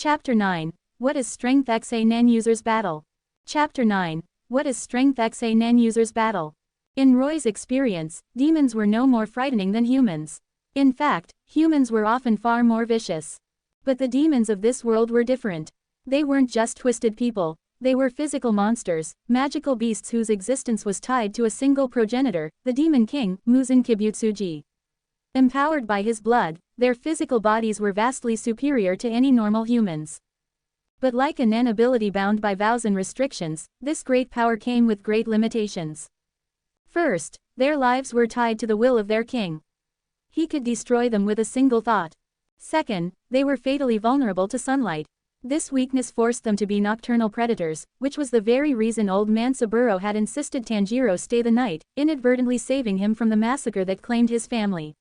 Chapter 9. What is Strength X a non-user's battle? Chapter 9. What is Strength X a non-user's battle? In Roy's experience, demons were no more frightening than humans. In fact, humans were often far more vicious. But the demons of this world were different. They weren't just twisted people, they were physical monsters, magical beasts whose existence was tied to a single progenitor, the Demon King, Muzan Kibutsuji. Empowered by his blood, their physical bodies were vastly superior to any normal humans. But like a nen ability bound by vows and restrictions, this great power came with great limitations. First, their lives were tied to the will of their king. He could destroy them with a single thought. Second, they were fatally vulnerable to sunlight. This weakness forced them to be nocturnal predators, which was the very reason old man Saburo had insisted Tanjiro stay the night, inadvertently saving him from the massacre that claimed his family.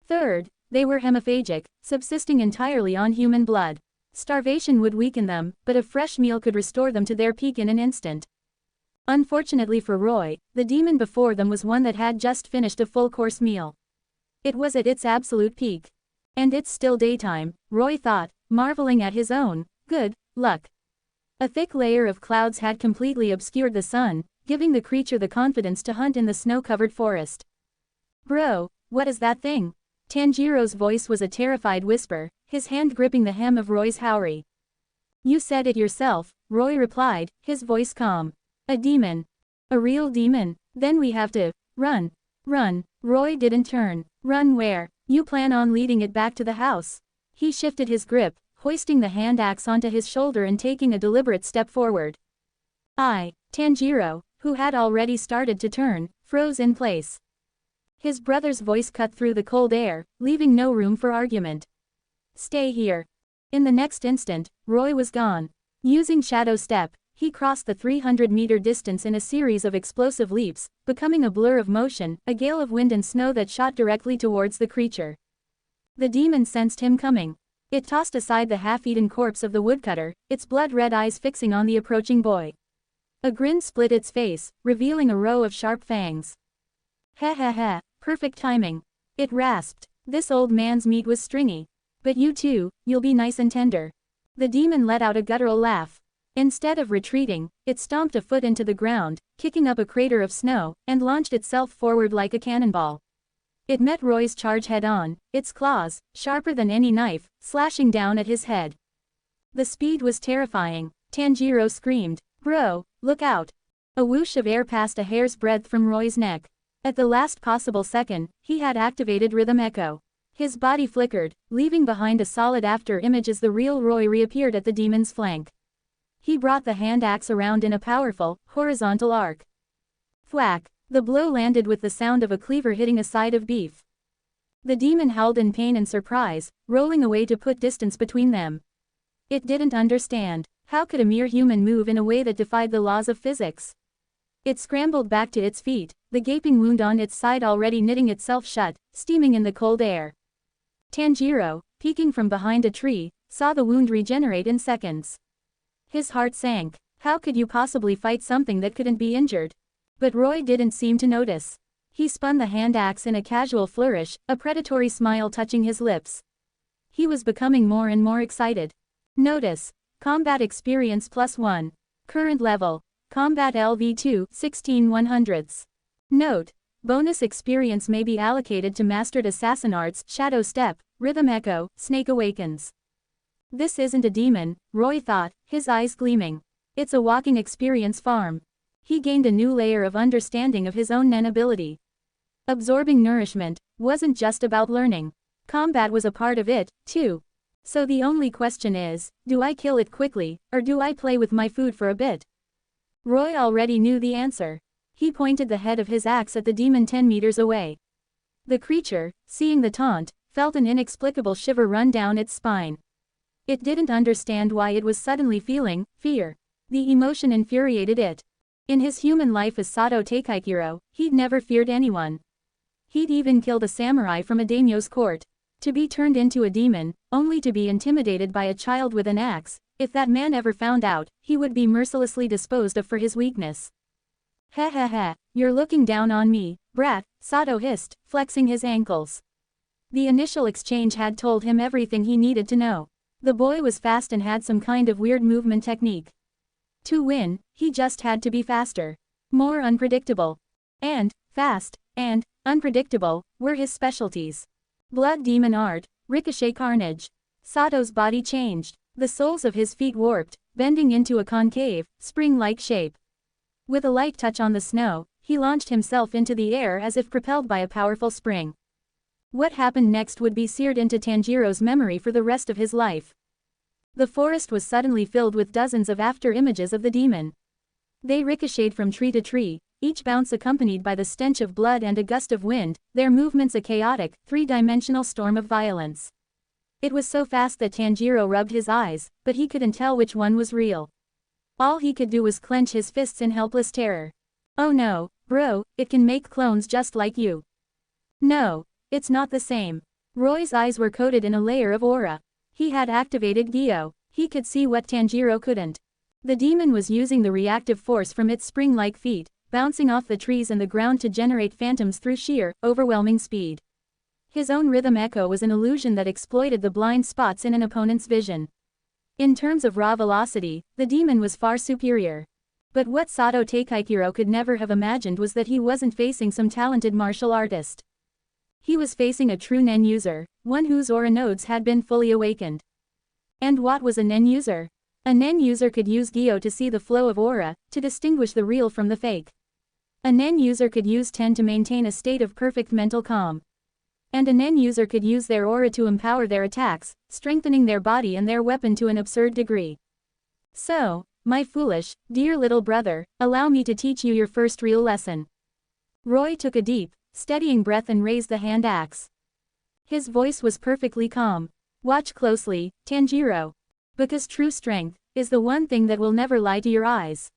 Third, they were hemiphagic, subsisting entirely on human blood. Starvation would weaken them, but a fresh meal could restore them to their peak in an instant. Unfortunately for Roy, the demon before them was one that had just finished a full-course meal. It was at its absolute peak. And it's still daytime, Roy thought, marveling at his own good luck. A thick layer of clouds had completely obscured the sun, giving the creature the confidence to hunt in the snow-covered forest. Bro, what is that thing? Tanjiro's voice was a terrified whisper, his hand gripping the hem of Roy's haori. You said it yourself, Roy replied, his voice calm. A demon. A real demon? Then we have to run. Run. Roy didn't turn. Run where? You plan on leading it back to the house. He shifted his grip, hoisting the hand axe onto his shoulder and taking a deliberate step forward. Tanjiro, who had already started to turn, froze in place. His brother's voice cut through the cold air, leaving no room for argument. Stay here. In the next instant, Roy was gone. Using Shadow Step, he crossed the 300-meter distance in a series of explosive leaps, becoming a blur of motion, a gale of wind and snow that shot directly towards the creature. The demon sensed him coming. It tossed aside the half-eaten corpse of the woodcutter, its blood-red eyes fixing on the approaching boy. A grin split its face, revealing a row of sharp fangs. Ha, perfect timing. It rasped. This old man's meat was stringy. But you too, you'll be nice and tender. The demon let out a guttural laugh. Instead of retreating, it stomped a foot into the ground, kicking up a crater of snow, and launched itself forward like a cannonball. It met Roy's charge head-on, its claws, sharper than any knife, slashing down at his head. The speed was terrifying. Tanjiro screamed, Bro, look out. A whoosh of air passed a hair's breadth from Roy's neck. At the last possible second, he had activated Rhythm Echo. His body flickered, leaving behind a solid after-image as the real Roy reappeared at the demon's flank. He brought the hand axe around in a powerful, horizontal arc. Thwack! The blow landed with the sound of a cleaver hitting a side of beef. The demon howled in pain and surprise, rolling away to put distance between them. It didn't understand. How could a mere human move in a way that defied the laws of physics? It scrambled back to its feet, the gaping wound on its side already knitting itself shut, steaming in the cold air. Tanjiro, peeking from behind a tree, saw the wound regenerate in seconds. His heart sank. How could you possibly fight something that couldn't be injured? But Roy didn't seem to notice. He spun the hand axe in a casual flourish, a predatory smile touching his lips. He was becoming more and more excited. Notice. Combat Experience +1. Current level. Combat LV2, 16/100ths. Note. Bonus experience may be allocated to Mastered Assassin Arts, Shadow Step, Rhythm Echo, Snake Awakens. This isn't a demon, Roy thought, his eyes gleaming. It's a walking experience farm. He gained a new layer of understanding of his own nen ability. Absorbing nourishment wasn't just about learning. Combat was a part of it, too. So the only question is, do I kill it quickly, or do I play with my food for a bit? Roy already knew the answer. He pointed the head of his axe at the demon 10 meters away. The creature, seeing the taunt, felt an inexplicable shiver run down its spine. It didn't understand why it was suddenly feeling fear. The emotion infuriated it. In his human life as Sato Teikaikiro, he'd never feared anyone. He'd even killed a samurai from a daimyo's court. To be turned into a demon, only to be intimidated by a child with an axe, if that man ever found out, he would be mercilessly disposed of for his weakness. Ha, you're looking down on me, brat, Sato hissed, flexing his ankles. The initial exchange had told him everything he needed to know. The boy was fast and had some kind of weird movement technique. To win, he just had to be faster. More unpredictable. And, fast, and, unpredictable, were his specialties. Blood demon art, ricochet carnage. Sato's body changed. The soles of his feet warped, bending into a concave, spring-like shape. With a light touch on the snow, he launched himself into the air as if propelled by a powerful spring. What happened next would be seared into Tanjiro's memory for the rest of his life. The forest was suddenly filled with dozens of after-images of the demon. They ricocheted from tree to tree, each bounce accompanied by the stench of blood and a gust of wind, their movements a chaotic, three-dimensional storm of violence. It was so fast that Tanjiro rubbed his eyes, but he couldn't tell which one was real. All he could do was clench his fists in helpless terror. Oh no, bro, it can make clones just like you. No, it's not the same. Roy's eyes were coated in a layer of aura. He had activated Gyo. He could see what Tanjiro couldn't. The demon was using the reactive force from its spring-like feet, bouncing off the trees and the ground to generate phantoms through sheer, overwhelming speed. His own rhythm echo was an illusion that exploited the blind spots in an opponent's vision. In terms of raw velocity, the demon was far superior. But what Sato Takaichiro could never have imagined was that he wasn't facing some talented martial artist. He was facing a true Nen user, one whose aura nodes had been fully awakened. And what was a Nen user? A Nen user could use Gyo to see the flow of aura, to distinguish the real from the fake. A Nen user could use Ten to maintain a state of perfect mental calm. And a Nen user could use their aura to empower their attacks, strengthening their body and their weapon to an absurd degree. So, my foolish, dear little brother, allow me to teach you your first real lesson. Roy took a deep, steadying breath and raised the hand axe. His voice was perfectly calm. Watch closely, Tanjiro. Because true strength is the one thing that will never lie to your eyes.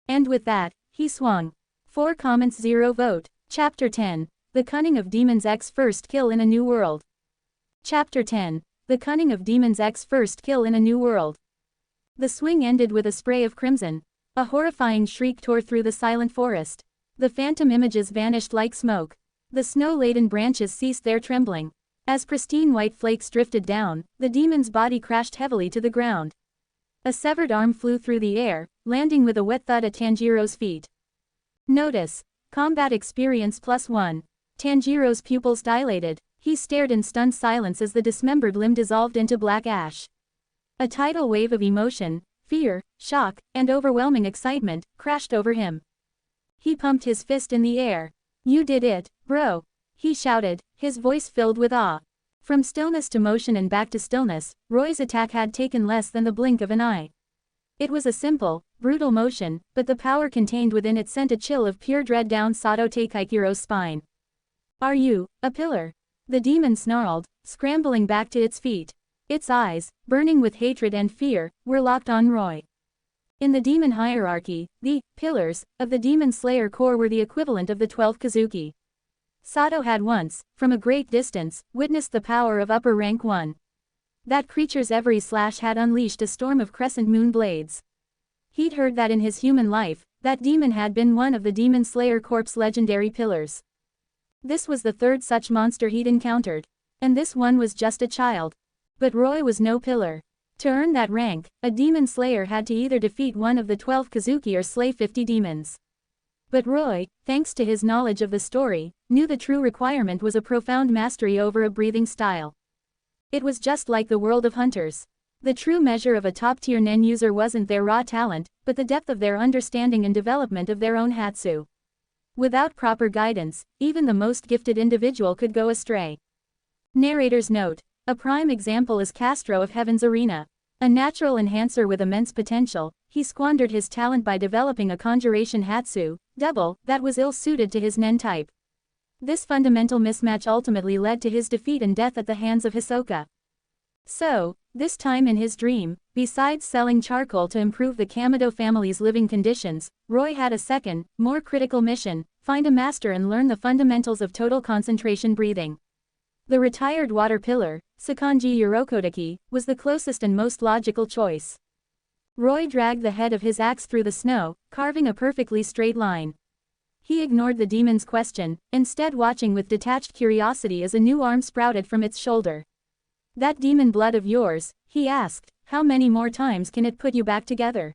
And with that, he swung. 4 comments 0 vote. Chapter 10. The Cunning of Demons X First Kill in a New World. Chapter 10. The Cunning of Demons X First Kill in a New World. The swing ended with a spray of crimson. A horrifying shriek tore through the silent forest. The phantom images vanished like smoke. The snow-laden branches ceased their trembling. As pristine white flakes drifted down, the demon's body crashed heavily to the ground. A severed arm flew through the air, landing with a wet thud at Tanjiro's feet. Notice. Combat experience +1. Tanjiro's pupils dilated. He stared in stunned silence as the dismembered limb dissolved into black ash. A tidal wave of emotion, fear, shock, and overwhelming excitement crashed over him. He pumped his fist in the air. You did it, bro. He shouted, his voice filled with awe. From stillness to motion and back to stillness, Roy's attack had taken less than the blink of an eye. It was a simple, brutal motion, but the power contained within it sent a chill of pure dread down Sato Takaichiro's spine. Are you a pillar? The demon snarled, scrambling back to its feet. Its eyes, burning with hatred and fear, were locked on Roy. In the demon hierarchy, the pillars of the demon slayer core were the equivalent of the 12 Kazuki. Sato had once, from a great distance, witnessed the power of upper rank 1. That creature's every slash had unleashed a storm of crescent moon blades. He'd heard that in his human life, that demon had been one of the demon slayer corp's legendary pillars. This was the third such monster he'd encountered. And this one was just a child. But Roy was no pillar. To earn that rank, a demon slayer had to either defeat one of the 12 Kazuki or slay 50 demons. But Roy, thanks to his knowledge of the story, knew the true requirement was a profound mastery over a breathing style. It was just like the world of hunters. The true measure of a top-tier Nen user wasn't their raw talent, but the depth of their understanding and development of their own Hatsu. Without proper guidance, even the most gifted individual could go astray. Narrator's note. A prime example is Castro of Heaven's Arena. A natural enhancer with immense potential, he squandered his talent by developing a conjuration Hatsu, double, that was ill-suited to his Nen type. This fundamental mismatch ultimately led to his defeat and death at the hands of Hisoka. So, this time in his dream, besides selling charcoal to improve the Kamado family's living conditions, Roy had a second, more critical mission: find a master and learn the fundamentals of total concentration breathing. The retired water pillar, Sakanji Urokodaki, was the closest and most logical choice. Roy dragged the head of his axe through the snow, carving a perfectly straight line. He ignored the demon's question, instead watching with detached curiosity as a new arm sprouted from its shoulder. That demon blood of yours, He asked, how many more times can it put you back together?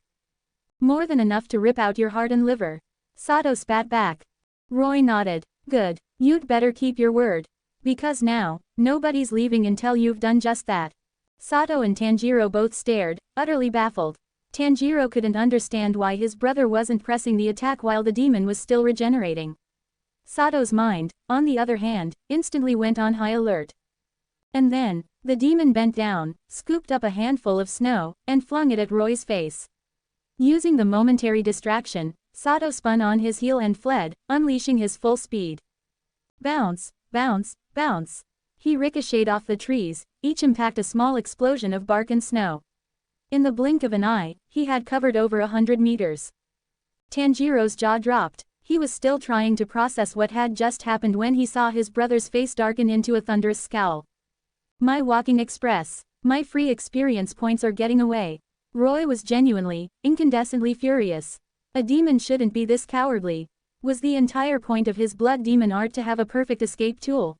More than enough to rip out your heart and liver. Sato spat back. Roy nodded. Good. You'd better keep your word. Because now, nobody's leaving until you've done just that. Sato and Tanjiro both stared, utterly baffled. Tanjiro couldn't understand why his brother wasn't pressing the attack while the demon was still regenerating. Sato's mind, on the other hand, instantly went on high alert. And then, the demon bent down, scooped up a handful of snow, and flung it at Roy's face. Using the momentary distraction, Sato spun on his heel and fled, unleashing his full speed. Bounce, bounce, bounce. He ricocheted off the trees, each impact a small explosion of bark and snow. In the blink of an eye, he had covered over 100 meters. Tanjiro's jaw dropped. He was still trying to process what had just happened when he saw his brother's face darken into a thunderous scowl. My walking express. My free experience points are getting away. Roy was genuinely, incandescently furious. A demon shouldn't be this cowardly. Was the entire point of his blood demon art to have a perfect escape tool?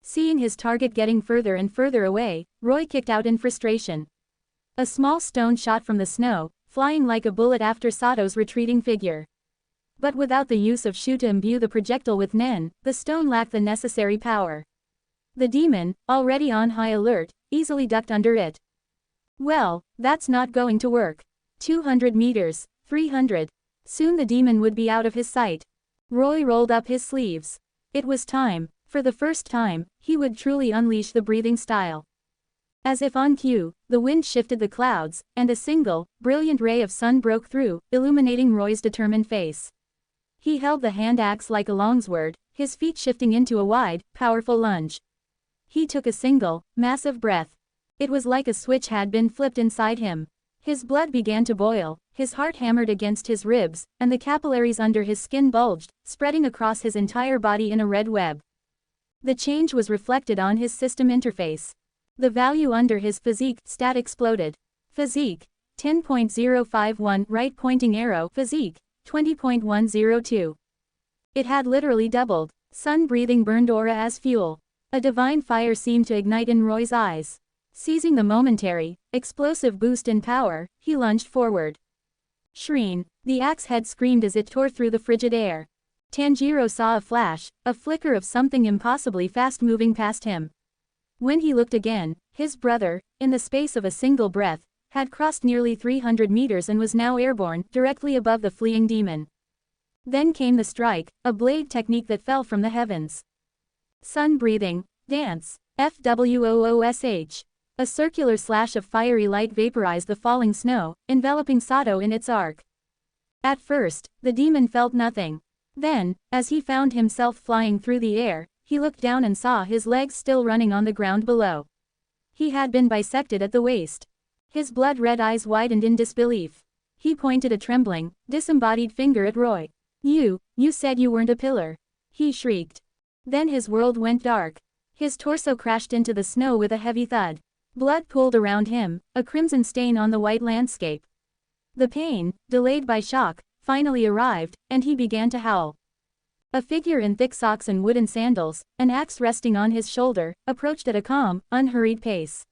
Seeing his target getting further and further away, Roy kicked out in frustration. A small stone shot from the snow, flying like a bullet after Sato's retreating figure. But without the use of Shu to imbue the projectile with Nen, the stone lacked the necessary power. The demon, already on high alert, easily ducked under it. Well, that's not going to work. 200 meters, 300. Soon the demon would be out of his sight. Roy rolled up his sleeves. It was time. For the first time, he would truly unleash the breathing style. As if on cue, the wind shifted the clouds, and a single, brilliant ray of sun broke through, illuminating Roy's determined face. He held the hand axe like a longsword, his feet shifting into a wide, powerful lunge. He took a single, massive breath. It was like a switch had been flipped inside him. His blood began to boil, his heart hammered against his ribs, and the capillaries under his skin bulged, spreading across his entire body in a red web. The change was reflected on his system interface. The value under his physique stat exploded. Physique, 10.051 right pointing arrow physique, 20.102. It had literally doubled. Sun-breathing burned aura as fuel. A divine fire seemed to ignite in Roy's eyes. Seizing the momentary, explosive boost in power, he lunged forward. Shreen, the axe head screamed as it tore through the frigid air. Tanjiro saw a flash, a flicker of something impossibly fast moving past him. When he looked again, his brother, in the space of a single breath, had crossed nearly 300 meters and was now airborne, directly above the fleeing demon. Then came the strike, a blade technique that fell from the heavens. Sun-breathing, dance, FWOOSH. A circular slash of fiery light vaporized the falling snow, enveloping Sato in its arc. At first, the demon felt nothing. Then, as he found himself flying through the air, he looked down and saw his legs still running on the ground below. He had been bisected at the waist. His blood-red eyes widened in disbelief. He pointed a trembling, disembodied finger at Roy. You said you weren't a pillar. He shrieked. Then his world went dark. His torso crashed into the snow with a heavy thud. Blood pooled around him, a crimson stain on the white landscape. The pain, delayed by shock, finally arrived, and he began to howl. A figure in thick socks and wooden sandals, an axe resting on his shoulder, approached at a calm, unhurried pace.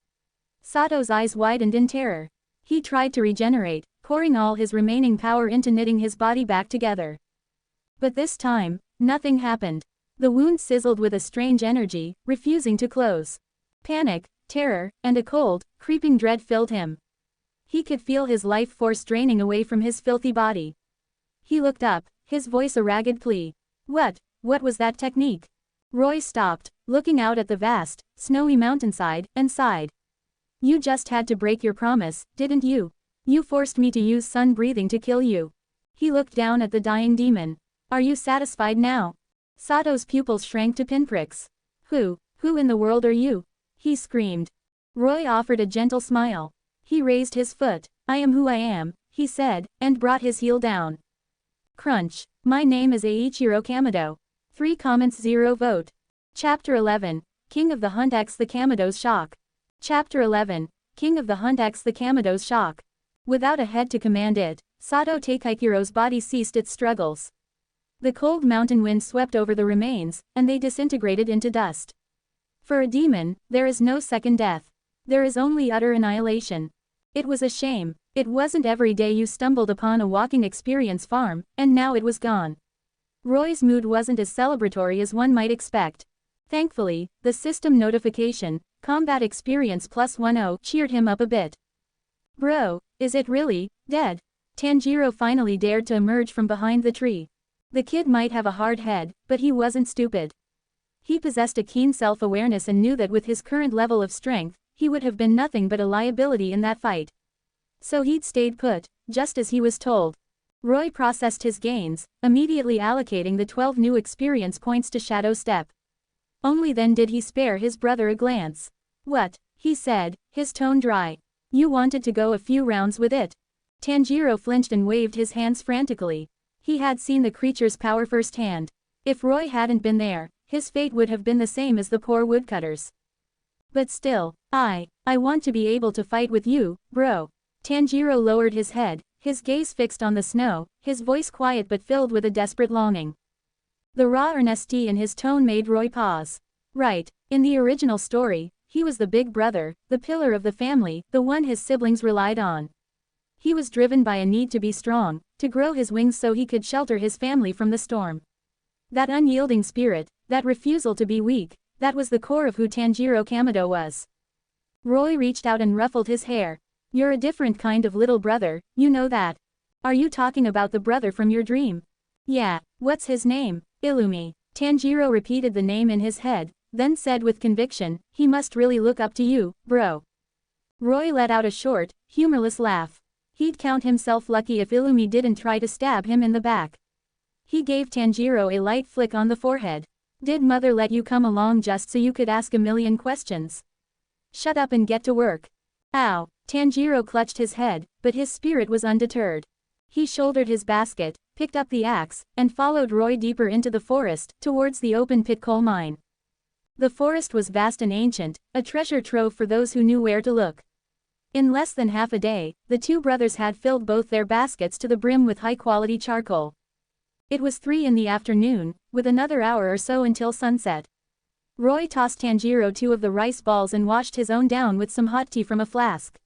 Sato's eyes widened in terror. He tried to regenerate, pouring all his remaining power into knitting his body back together. But this time, nothing happened. The wound sizzled with a strange energy, refusing to close. Panic, terror, and a cold, creeping dread filled him. He could feel his life force draining away from his filthy body. He looked up, his voice a ragged plea. What was that technique? Roy stopped, looking out at the vast, snowy mountainside, and sighed. You just had to break your promise, didn't you? You forced me to use sun breathing to kill you. He looked down at the dying demon. Are you satisfied now? Sato's pupils shrank to pinpricks. Who in the world are you? He screamed. Roy offered a gentle smile. He raised his foot. I am who I am, he said, and brought his heel down. Crunch. My name is Eiichiro Kamado. 3 comments 0 vote. Chapter 11. King of the Hunt X the Kamado's Shock. Chapter 11. King of the Hunt X the Kamado's Shock. Without a head to command it, Sato Takaichiro's body ceased its struggles. The cold mountain wind swept over the remains, and they disintegrated into dust. For a demon, there is no second death. There is only utter annihilation. It was a shame. It wasn't every day you stumbled upon a walking experience farm, and now it was gone. Roy's mood wasn't as celebratory as one might expect. Thankfully, the system notification, combat experience +10, cheered him up a bit. Bro, is it really dead? Tanjiro finally dared to emerge from behind the tree. The kid might have a hard head, but he wasn't stupid. He possessed a keen self-awareness and knew that with his current level of strength, he would have been nothing but a liability in that fight. So he'd stayed put, just as he was told. Roy processed his gains, immediately allocating the 12 new experience points to Shadow Step. Only then did he spare his brother a glance. What? He said, his tone dry. You wanted to go a few rounds with it. Tanjiro flinched and waved his hands frantically. He had seen the creature's power firsthand. If Roy hadn't been there, his fate would have been the same as the poor woodcutters. But still, I want to be able to fight with you, bro. Tanjiro lowered his head, his gaze fixed on the snow, his voice quiet but filled with a desperate longing. The raw earnestness in his tone made Roy pause. Right, in the original story, he was the big brother, the pillar of the family, the one his siblings relied on. He was driven by a need to be strong, to grow his wings so he could shelter his family from the storm. That unyielding spirit, that refusal to be weak, that was the core of who Tanjiro Kamado was. Roy reached out and ruffled his hair. You're a different kind of little brother, you know that. Are you talking about the brother from your dream? Yeah, what's his name? Illumi. Tanjiro repeated the name in his head, then said with conviction, he must really look up to you, bro. Roy let out a short, humorless laugh. He'd count himself lucky if Illumi didn't try to stab him in the back. He gave Tanjiro a light flick on the forehead. Did mother let you come along just so you could ask a million questions? Shut up and get to work. Ow. Tanjiro clutched his head, but his spirit was undeterred. He shouldered his basket, picked up the axe, and followed Roy deeper into the forest, towards the open pit coal mine. The forest was vast and ancient, a treasure trove for those who knew where to look. In less than half a day, the two brothers had filled both their baskets to the brim with high-quality charcoal. It was 3 in the afternoon, with another hour or so until sunset. Roy tossed Tanjiro 2 of the rice balls and washed his own down with some hot tea from a flask.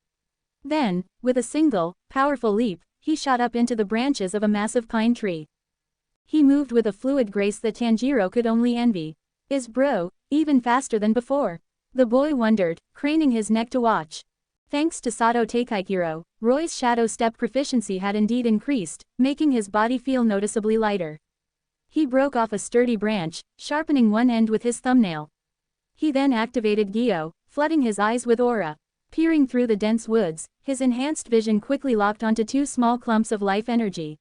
Then, with a single, powerful leap, he shot up into the branches of a massive pine tree. He moved with a fluid grace that Tanjiro could only envy. Is bro even faster than before? The boy wondered, craning his neck to watch. Thanks to Sato Teikaikiro, Roy's shadow step proficiency had indeed increased, making his body feel noticeably lighter. He broke off a sturdy branch, sharpening one end with his thumbnail. He then activated Gyo, flooding his eyes with aura. Peering through the dense woods, his enhanced vision quickly locked onto 2 small clumps of life energy.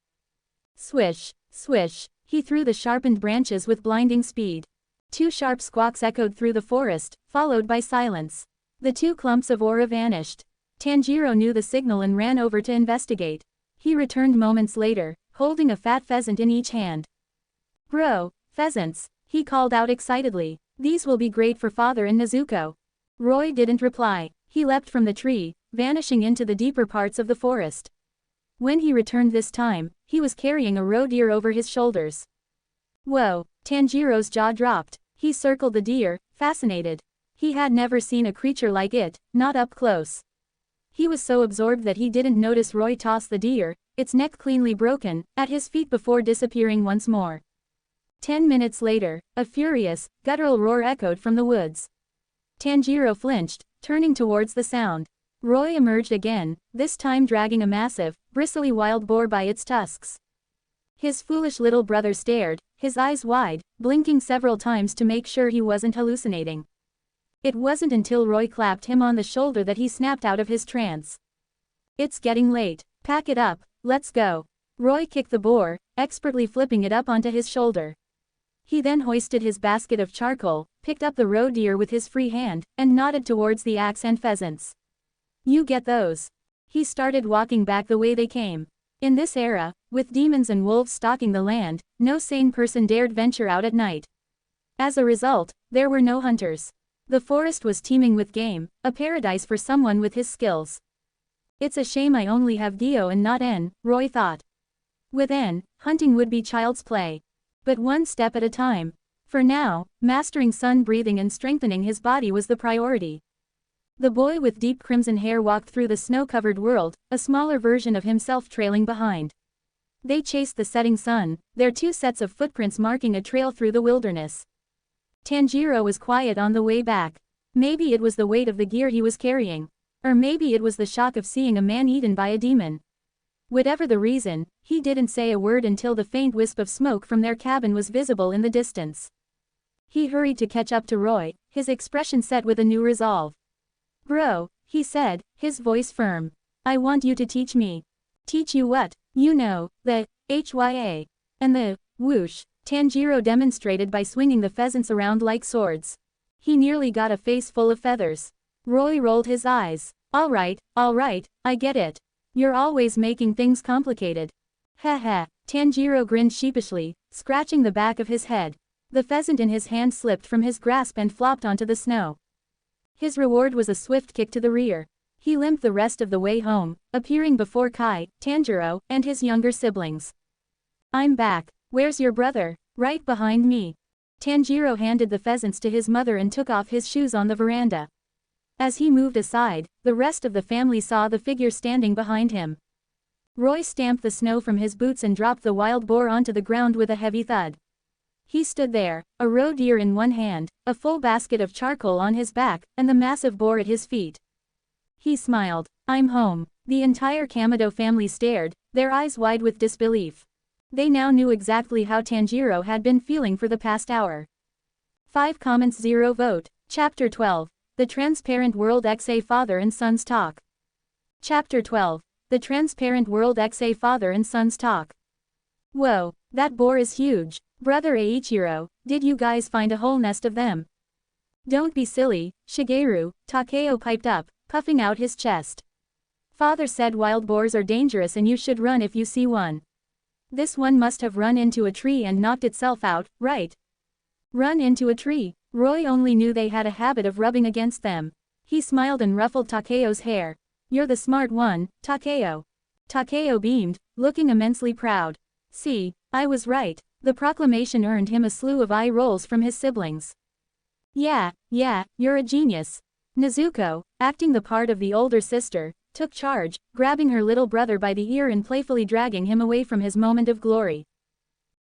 Swish, swish, he threw the sharpened branches with blinding speed. 2 sharp squawks echoed through the forest, followed by silence. The 2 clumps of aura vanished. Tanjiro knew the signal and ran over to investigate. He returned moments later, holding a fat pheasant in each hand. Bro, pheasants, he called out excitedly. These will be great for father and Nezuko. Roy didn't reply. He leapt from the tree, vanishing into the deeper parts of the forest. When he returned this time, he was carrying a roe deer over his shoulders. Whoa, Tanjiro's jaw dropped. He circled the deer, fascinated. He had never seen a creature like it, not up close. He was so absorbed that he didn't notice Roy toss the deer, its neck cleanly broken, at his feet before disappearing once more. 10 minutes later, a furious, guttural roar echoed from the woods. Tanjiro flinched, turning towards the sound. Roy emerged again, this time dragging a massive, bristly wild boar by its tusks. His foolish little brother stared, his eyes wide, blinking several times to make sure he wasn't hallucinating. It wasn't until Roy clapped him on the shoulder that he snapped out of his trance. It's getting late. Pack it up, let's go. Roy kicked the boar, expertly flipping it up onto his shoulder. He then hoisted his basket of charcoal, picked up the roe deer with his free hand, and nodded towards the axe and pheasants. You get those. He started walking back the way they came. In this era, with demons and wolves stalking the land, no sane person dared venture out at night. As a result, there were no hunters. The forest was teeming with game, a paradise for someone with his skills. It's a shame I only have Gyo and not N, Roy thought. With N, hunting would be child's play. But one step at a time. For now, mastering sun breathing and strengthening his body was the priority. The boy with deep crimson hair walked through the snow-covered world, a smaller version of himself trailing behind. They chased the setting sun, their two sets of footprints marking a trail through the wilderness. Tanjiro was quiet on the way back. Maybe it was the weight of the gear he was carrying. Or maybe it was the shock of seeing a man eaten by a demon. Whatever the reason, he didn't say a word until the faint wisp of smoke from their cabin was visible in the distance. He hurried to catch up to Roy, his expression set with a new resolve. "Bro," he said, his voice firm. "I want you to teach me." "Teach you what?" "You know, the HYA. And the whoosh," Tanjiro demonstrated by swinging the pheasants around like swords. He nearly got a face full of feathers. Roy rolled his eyes. All right, I get it. You're always making things complicated." "Heh." Tanjiro grinned sheepishly, scratching the back of his head. The pheasant in his hand slipped from his grasp and flopped onto the snow. His reward was a swift kick to the rear. He limped the rest of the way home, appearing before Kai, Tanjiro, and his younger siblings. "I'm back. Where's your brother?" "Right behind me." Tanjiro handed the pheasants to his mother and took off his shoes on the veranda. As he moved aside, the rest of the family saw the figure standing behind him. Roy stamped the snow from his boots and dropped the wild boar onto the ground with a heavy thud. He stood there, a roe deer in one hand, a full basket of charcoal on his back, and the massive boar at his feet. He smiled. "I'm home." The entire Kamado family stared, their eyes wide with disbelief. They now knew exactly how Tanjiro had been feeling for the past hour. 5 comments 0 vote. Chapter 12. The Transparent World XA Father and Sons Talk. Chapter 12. The Transparent World XA Father and Sons Talk. Whoa, that boar is huge. Brother Eiichiro, did you guys find a whole nest of them? Don't be silly, Shigeru, Takeo piped up, puffing out his chest. Father said wild boars are dangerous and you should run if you see one. This one must have run into a tree and knocked itself out, right? Run into a tree. Roy only knew they had a habit of rubbing against them. He smiled and ruffled Takeo's hair. You're the smart one, Takeo. Takeo beamed, looking immensely proud. See, I was right. The proclamation earned him a slew of eye rolls from his siblings. Yeah, you're a genius. Nezuko, acting the part of the older sister, took charge, grabbing her little brother by the ear and playfully dragging him away from his moment of glory.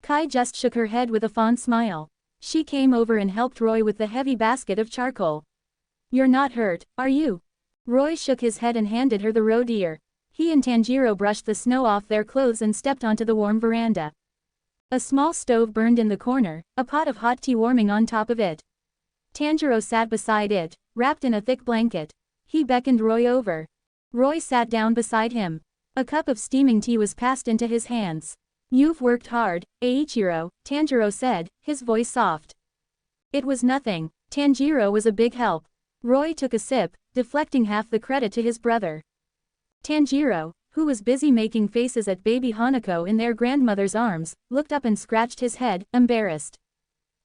Kai just shook her head with a fond smile. She came over and helped Roy with the heavy basket of charcoal. You're not hurt, are you? Roy shook his head and handed her the roe deer. He and Tanjiro brushed the snow off their clothes and stepped onto the warm veranda. A small stove burned in the corner, a pot of hot tea warming on top of it. Tanjiro sat beside it, wrapped in a thick blanket. He beckoned Roy over. Roy sat down beside him. A cup of steaming tea was passed into his hands. You've worked hard, Eiichiro, Tanjiro said, his voice soft. It was nothing. Tanjiro was a big help. Roy took a sip, deflecting half the credit to his brother. Tanjiro, who was busy making faces at baby Hanako in their grandmother's arms, looked up and scratched his head, embarrassed.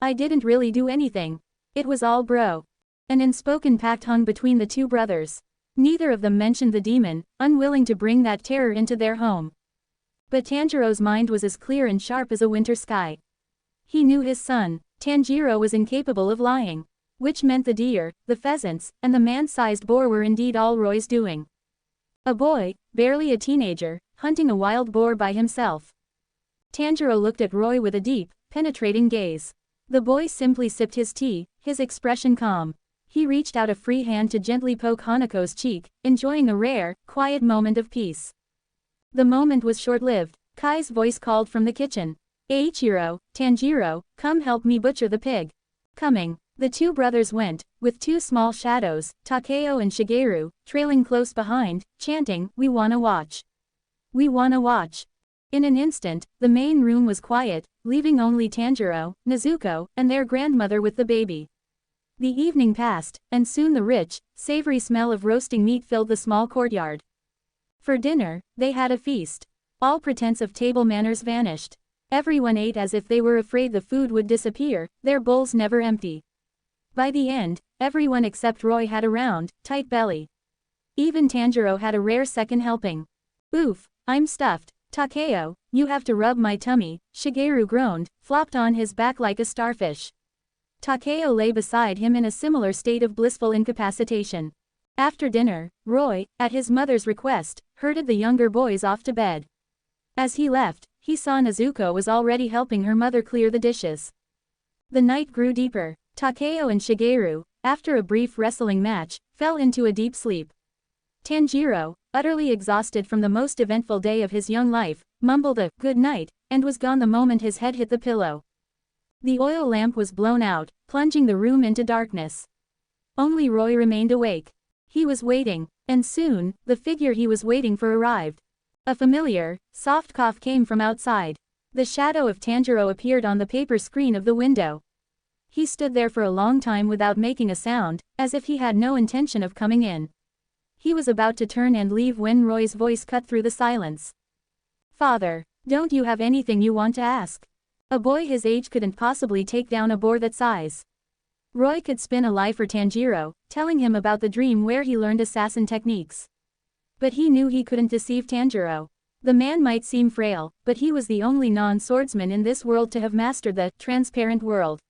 I didn't really do anything. It was all bro. An unspoken pact hung between the two brothers. Neither of them mentioned the demon, unwilling to bring that terror into their home. But Tanjiro's mind was as clear and sharp as a winter sky. He knew his son. Tanjiro was incapable of lying. Which meant the deer, the pheasants, and the man-sized boar were indeed all Roy's doing. A boy, barely a teenager, hunting a wild boar by himself. Tanjiro looked at Roy with a deep, penetrating gaze. The boy simply sipped his tea, his expression calm. He reached out a free hand to gently poke Hanako's cheek, enjoying a rare, quiet moment of peace. The moment was short-lived. Kai's voice called from the kitchen. Eiichiro, Tanjiro, come help me butcher the pig. Coming. The two brothers went, with two small shadows, Takeo and Shigeru, trailing close behind, chanting, "We wanna watch. We wanna watch." In an instant, the main room was quiet, leaving only Tanjiro, Nezuko, and their grandmother with the baby. The evening passed, and soon the rich, savory smell of roasting meat filled the small courtyard. For dinner, they had a feast. All pretense of table manners vanished. Everyone ate as if they were afraid the food would disappear, their bowls never empty. By the end, everyone except Roy had a round, tight belly. Even Tanjiro had a rare second helping. Oof, I'm stuffed. Takeo, you have to rub my tummy, Shigeru groaned, flopped on his back like a starfish. Takeo lay beside him in a similar state of blissful incapacitation. After dinner, Roy, at his mother's request, herded the younger boys off to bed. As he left, he saw Nezuko was already helping her mother clear the dishes. The night grew deeper. Takeo and Shigeru, after a brief wrestling match, fell into a deep sleep. Tanjiro, utterly exhausted from the most eventful day of his young life, mumbled a "good night," and was gone the moment his head hit the pillow. The oil lamp was blown out, plunging the room into darkness. Only Roy remained awake. He was waiting, and soon, the figure he was waiting for arrived. A familiar, soft cough came from outside. The shadow of Tanjiro appeared on the paper screen of the window. He stood there for a long time without making a sound, as if he had no intention of coming in. He was about to turn and leave when Roy's voice cut through the silence. "Father, don't you have anything you want to ask? A boy his age couldn't possibly take down a boar that size." Roy could spin a lie for Tanjiro, telling him about the dream where he learned assassin techniques. But he knew he couldn't deceive Tanjiro. The man might seem frail, but he was the only non-swordsman in this world to have mastered the transparent world.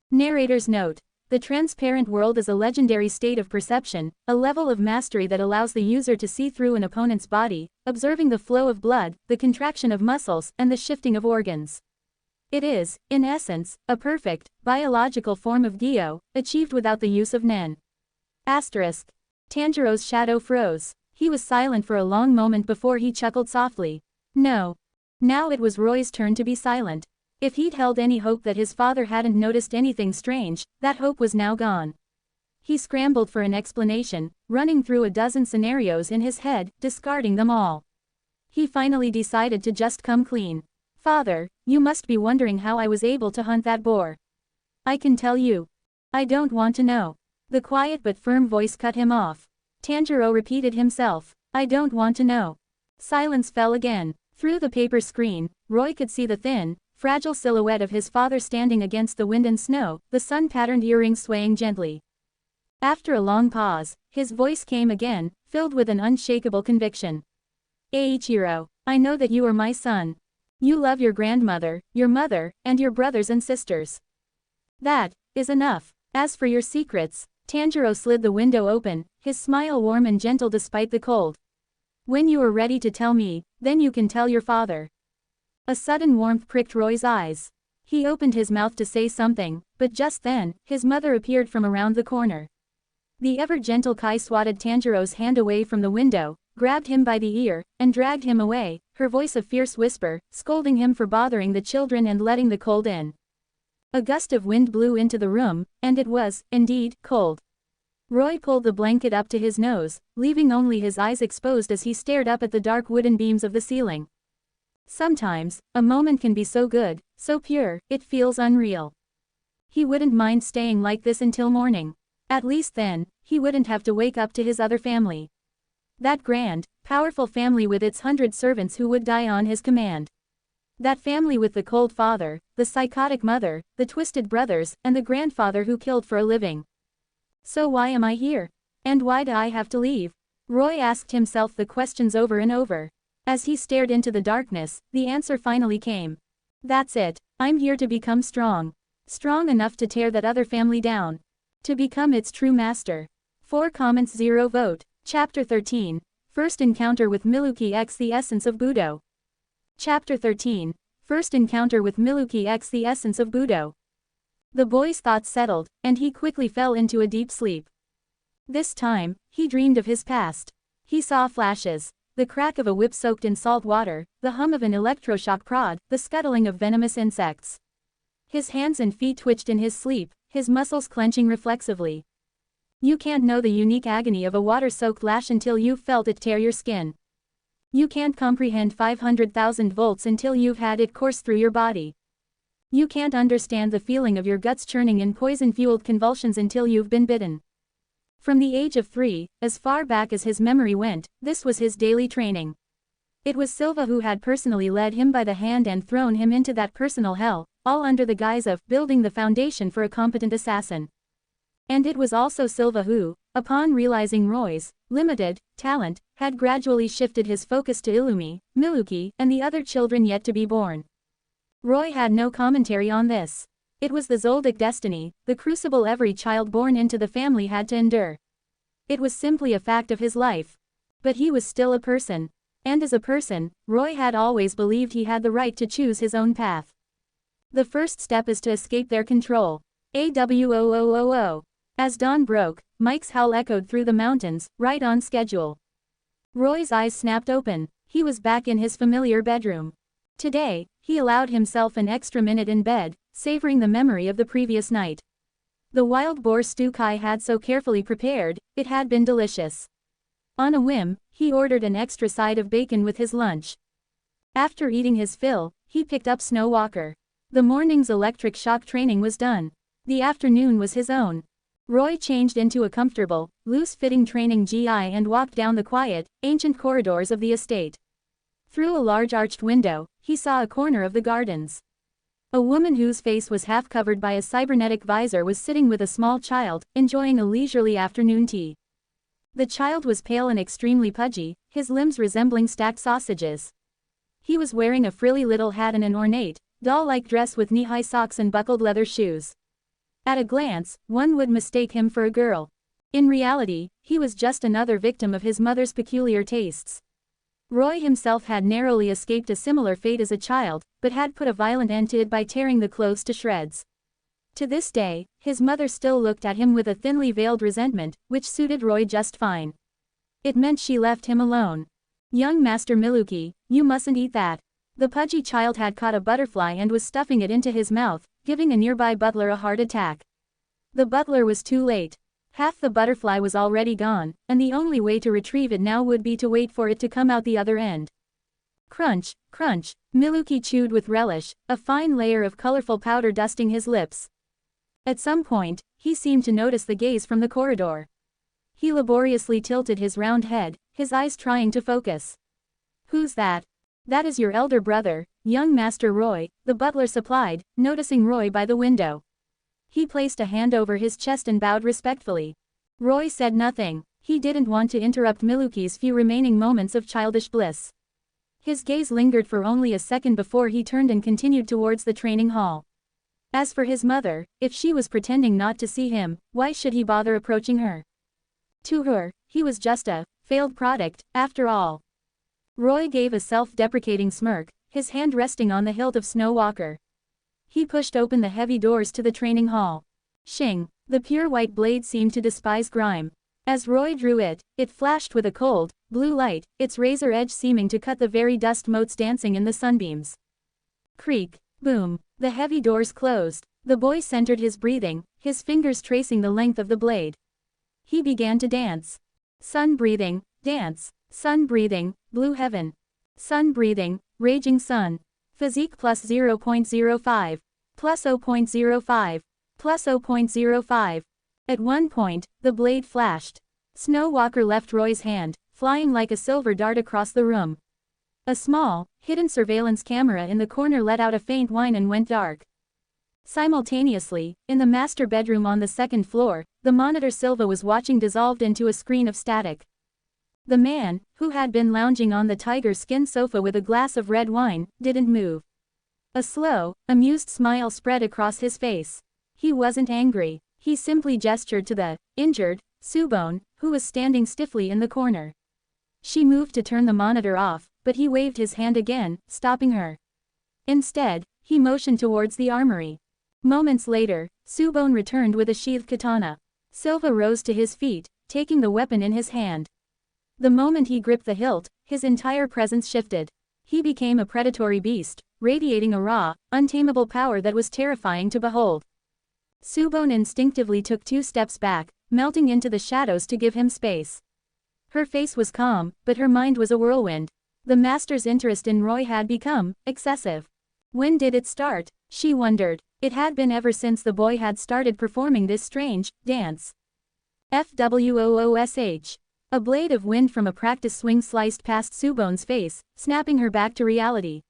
Narrator's note. The transparent world is a legendary state of perception, a level of mastery that allows the user to see through an opponent's body, observing the flow of blood, the contraction of muscles, and the shifting of organs. It is, in essence, a perfect, biological form of Gyo, achieved without the use of Nen. Asterisk. Tanjiro's shadow froze. He was silent for a long moment before he chuckled softly. No. Now it was Roy's turn to be silent. If he'd held any hope that his father hadn't noticed anything strange, that hope was now gone. He scrambled for an explanation, running through a dozen scenarios in his head, discarding them all. He finally decided to just come clean. "Father, you must be wondering how I was able to hunt that boar. I can tell you. I don't want to know." The quiet but firm voice cut him off. Tanjiro repeated himself. "I don't want to know." Silence fell again. Through the paper screen, Roy could see the thin, fragile silhouette of his father standing against the wind and snow, the sun-patterned earrings swaying gently. After a long pause, his voice came again, filled with an unshakable conviction. "Eiichiro, I know that you are my son. You love your grandmother, your mother, and your brothers and sisters. That is enough. As for your secrets," Tanjiro slid the window open, his smile warm and gentle despite the cold. "When you are ready to tell me, then you can tell your father." A sudden warmth pricked Roy's eyes. He opened his mouth to say something, but just then, his mother appeared from around the corner. The ever-gentle Kai swatted Tanjiro's hand away from the window, grabbed him by the ear, and dragged him away, her voice a fierce whisper, scolding him for bothering the children and letting the cold in. A gust of wind blew into the room, and it was, indeed, cold. Roy pulled the blanket up to his nose, leaving only his eyes exposed as he stared up at the dark wooden beams of the ceiling. Sometimes, a moment can be so good, so pure, it feels unreal. He wouldn't mind staying like this until morning. At least then, he wouldn't have to wake up to his other family. That grand, powerful family with its 100 servants who would die on his command. That family with the cold father, the psychotic mother, the twisted brothers, and the grandfather who killed for a living. So why am I here? And why do I have to leave? Roy asked himself the questions over and over. As he stared into the darkness, the answer finally came. That's it. I'm here to become strong. Strong enough to tear that other family down. To become its true master. 4 comments 0 vote. Chapter 13. First encounter with Miluki X the essence of Budo. Chapter 13. First encounter with Miluki X the essence of Budo. The boy's thoughts settled, and he quickly fell into a deep sleep. This time, he dreamed of his past. He saw flashes. The crack of a whip soaked in salt water, the hum of an electroshock prod, the scuttling of venomous insects. His hands and feet twitched in his sleep, his muscles clenching reflexively. You can't know the unique agony of a water-soaked lash until you've felt it tear your skin. You can't comprehend 500,000 volts until you've had it course through your body. You can't understand the feeling of your guts churning in poison-fueled convulsions until you've been bitten. From the age of 3, as far back as his memory went, this was his daily training. It was Silva who had personally led him by the hand and thrown him into that personal hell, all under the guise of building the foundation for a competent assassin. And it was also Silva who, upon realizing Roy's limited talent, had gradually shifted his focus to Illumi, Miluki, and the other children yet to be born. Roy had no commentary on this. It was the Zoldyck destiny, the crucible every child born into the family had to endure. It was simply a fact of his life. But he was still a person. And as a person, Roy had always believed he had the right to choose his own path. The first step is to escape their control. AWOOOO. As dawn broke, Mike's howl echoed through the mountains, right on schedule. Roy's eyes snapped open. He was back in his familiar bedroom. Today, he allowed himself an extra minute in bed, savoring the memory of the previous night. The wild boar stew Kai had so carefully prepared, it had been delicious. On a whim, he ordered an extra side of bacon with his lunch. After eating his fill, he picked up Snow Walker. The morning's electric shock training was done. The afternoon was his own. Roy changed into a comfortable, loose-fitting training GI and walked down the quiet, ancient corridors of the estate. Through a large arched window, he saw a corner of the gardens. A woman whose face was half covered by a cybernetic visor was sitting with a small child, enjoying a leisurely afternoon tea. The child was pale and extremely pudgy, his limbs resembling stacked sausages. He was wearing a frilly little hat and an ornate, doll-like dress with knee-high socks and buckled leather shoes. At a glance, one would mistake him for a girl. In reality, he was just another victim of his mother's peculiar tastes. Roy himself had narrowly escaped a similar fate as a child, but had put a violent end to it by tearing the clothes to shreds. To this day, his mother still looked at him with a thinly veiled resentment, which suited Roy just fine. It meant she left him alone. "Young Master Miluki, you mustn't eat that." The pudgy child had caught a butterfly and was stuffing it into his mouth, giving a nearby butler a heart attack. The butler was too late. Half the butterfly was already gone, and the only way to retrieve it now would be to wait for it to come out the other end. Crunch, crunch, Miluki chewed with relish, a fine layer of colorful powder dusting his lips. At some point, he seemed to notice the gaze from the corridor. He laboriously tilted his round head, his eyes trying to focus. "Who's that?" "That is your elder brother, young Master Roy," the butler supplied, noticing Roy by the window. He placed a hand over his chest and bowed respectfully. Roy said nothing. He didn't want to interrupt Miluki's few remaining moments of childish bliss. His gaze lingered for only a second before he turned and continued towards the training hall. As for his mother, if she was pretending not to see him, why should he bother approaching her? To her, he was just a failed product, after all. Roy gave a self-deprecating smirk, his hand resting on the hilt of Snow Walker. He pushed open the heavy doors to the training hall. Shing! The pure white blade seemed to despise grime. As Roy drew it, it flashed with a cold, blue light, its razor edge seeming to cut the very dust motes dancing in the sunbeams. Creak! Boom! The heavy doors closed. The boy centered his breathing, his fingers tracing the length of the blade. He began to dance. Sun breathing, dance. Sun breathing, blue heaven. Sun breathing, raging sun. Physique plus 0.05. Plus 0.05. Plus 0.05. At one point, the blade flashed. Snow Walker left Roy's hand, flying like a silver dart across the room. A small, hidden surveillance camera in the corner let out a faint whine and went dark. Simultaneously, in the master bedroom on the second floor, the monitor Silva was watching dissolved into a screen of static. The man, who had been lounging on the tiger skin sofa with a glass of red wine, didn't move. A slow, amused smile spread across his face. He wasn't angry. He simply gestured to the injured Subone, who was standing stiffly in the corner. She moved to turn the monitor off, but he waved his hand again, stopping her. Instead, he motioned towards the armory. Moments later, Subone returned with a sheathed katana. Silva rose to his feet, taking the weapon in his hand. The moment he gripped the hilt, his entire presence shifted. He became a predatory beast, radiating a raw, untamable power that was terrifying to behold. Subone instinctively took 2 steps back, melting into the shadows to give him space. Her face was calm, but her mind was a whirlwind. The master's interest in Roy had become excessive. When did it start? She wondered. It had been ever since the boy had started performing this strange dance. FWOOSH. A blade of wind from a practice swing sliced past Subone's face, snapping her back to reality.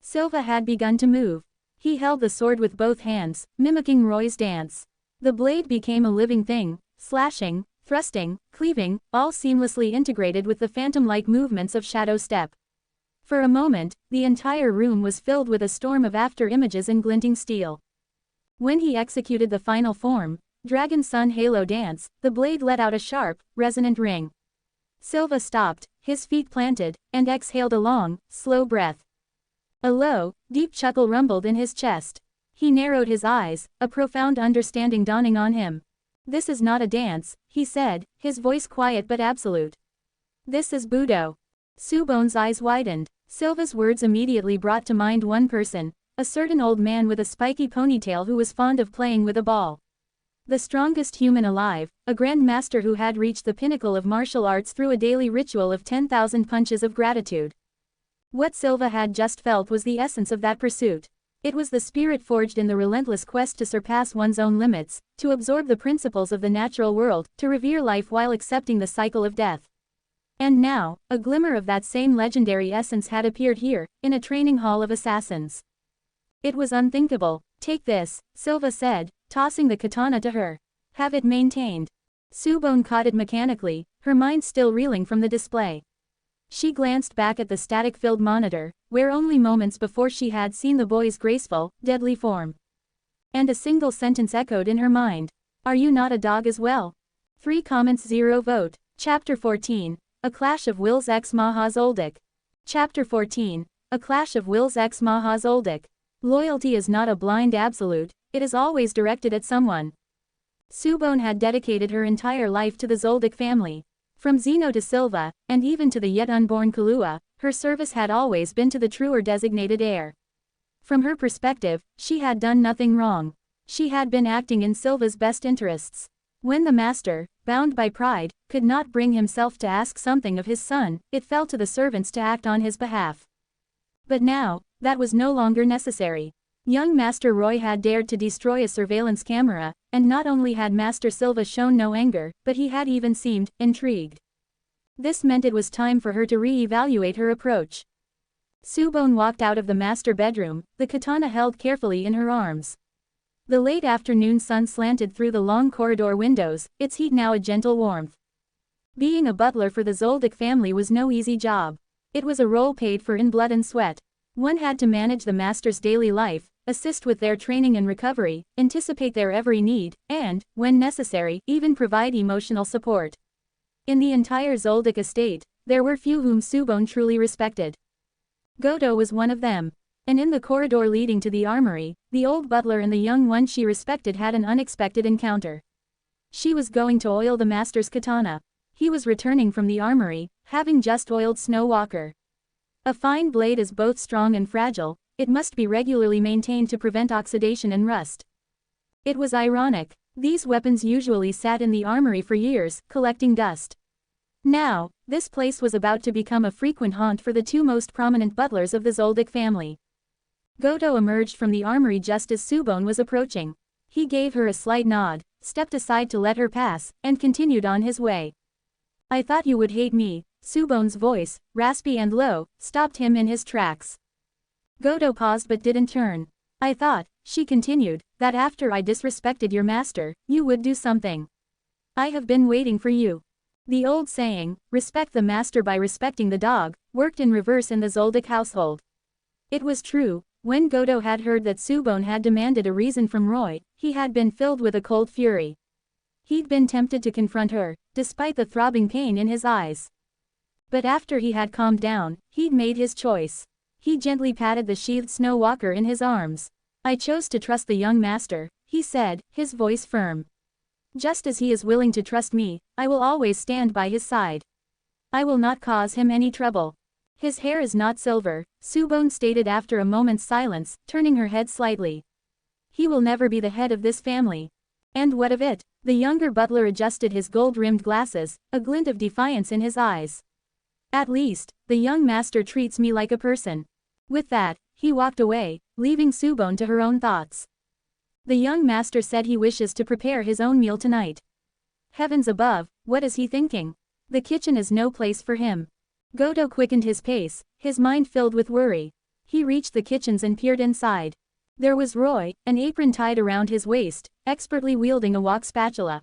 Silva had begun to move. He held the sword with both hands, mimicking Roy's dance. The blade became a living thing, slashing, thrusting, cleaving, all seamlessly integrated with the phantom-like movements of Shadow Step. For a moment, the entire room was filled with a storm of after-images and glinting steel. When he executed the final form, Dragon Sun Halo Dance, the blade let out a sharp, resonant ring. Silva stopped, his feet planted, and exhaled a long, slow breath. A low, deep chuckle rumbled in his chest. He narrowed his eyes, a profound understanding dawning on him. This is not a dance, he said, his voice quiet but absolute. This is Budo. Subone's eyes widened. Silva's words immediately brought to mind one person, a certain old man with a spiky ponytail who was fond of playing with a ball. The strongest human alive, a grand master who had reached the pinnacle of martial arts through a daily ritual of 10,000 punches of gratitude. What Silva had just felt was the essence of that pursuit. It was the spirit forged in the relentless quest to surpass one's own limits, to absorb the principles of the natural world, to revere life while accepting the cycle of death. And now, a glimmer of that same legendary essence had appeared here, in a training hall of assassins. It was unthinkable. Take this, Silva said, tossing the katana to her. Have it maintained. Subone caught it mechanically, her mind still reeling from the display. She glanced back at the static-filled monitor, where only moments before she had seen the boy's graceful, deadly form. And a single sentence echoed in her mind. Are you not a dog as well? 3 comments 0 vote. Chapter 14. A Clash of Wills x Maha Zoldyck. Chapter 14. A Clash of Wills x Maha Zoldyck. Loyalty is not a blind absolute, it is always directed at someone. Subone had dedicated her entire life to the Zoldyck family. From Zeno to Silva, and even to the yet unborn Kahlua, her service had always been to the truer designated heir. From her perspective, she had done nothing wrong. She had been acting in Silva's best interests. When the master, bound by pride, could not bring himself to ask something of his son, it fell to the servants to act on his behalf. But now, that was no longer necessary. Young Master Roy had dared to destroy a surveillance camera, and not only had Master Silva shown no anger, but he had even seemed intrigued. This meant it was time for her to re-evaluate her approach. Subone walked out of the master bedroom, the katana held carefully in her arms. The late afternoon sun slanted through the long corridor windows, its heat now a gentle warmth. Being a butler for the Zoldyck family was no easy job. It was a role paid for in blood and sweat. One had to manage the master's daily life, assist with their training and recovery, anticipate their every need, and, when necessary, even provide emotional support. In the entire Zoldyck estate, there were few whom Subone truly respected. Godo was one of them. And in the corridor leading to the armory, the old butler and the young one she respected had an unexpected encounter. She was going to oil the master's katana. He was returning from the armory, having just oiled Snow Walker. A fine blade is both strong and fragile, it must be regularly maintained to prevent oxidation and rust. It was ironic. These weapons usually sat in the armory for years, collecting dust. Now, this place was about to become a frequent haunt for the 2 most prominent butlers of the Zoldyck family. Godo emerged from the armory just as Subone was approaching. He gave her a slight nod, stepped aside to let her pass, and continued on his way. I thought you would hate me. Subone's voice, raspy and low, stopped him in his tracks. Godo paused but didn't turn. I thought, she continued, that after I disrespected your master, you would do something. I have been waiting for you. The old saying, respect the master by respecting the dog, worked in reverse in the Zoldyck household. It was true, when Godo had heard that Subone had demanded a reason from Roy, he had been filled with a cold fury. He'd been tempted to confront her, despite the throbbing pain in his eyes. But after he had calmed down, he'd made his choice. He gently patted the sheathed Snow Walker in his arms. I chose to trust the young master, he said, his voice firm. Just as he is willing to trust me, I will always stand by his side. I will not cause him any trouble. His hair is not silver, Subone stated after a moment's silence, turning her head slightly. He will never be the head of this family. And what of it? The younger butler adjusted his gold-rimmed glasses, a glint of defiance in his eyes. At least, the young master treats me like a person. With that, he walked away, leaving Subone to her own thoughts. The young master said he wishes to prepare his own meal tonight. Heavens above, what is he thinking? The kitchen is no place for him. Godo quickened his pace, his mind filled with worry. He reached the kitchens and peered inside. There was Roy, an apron tied around his waist, expertly wielding a wok spatula.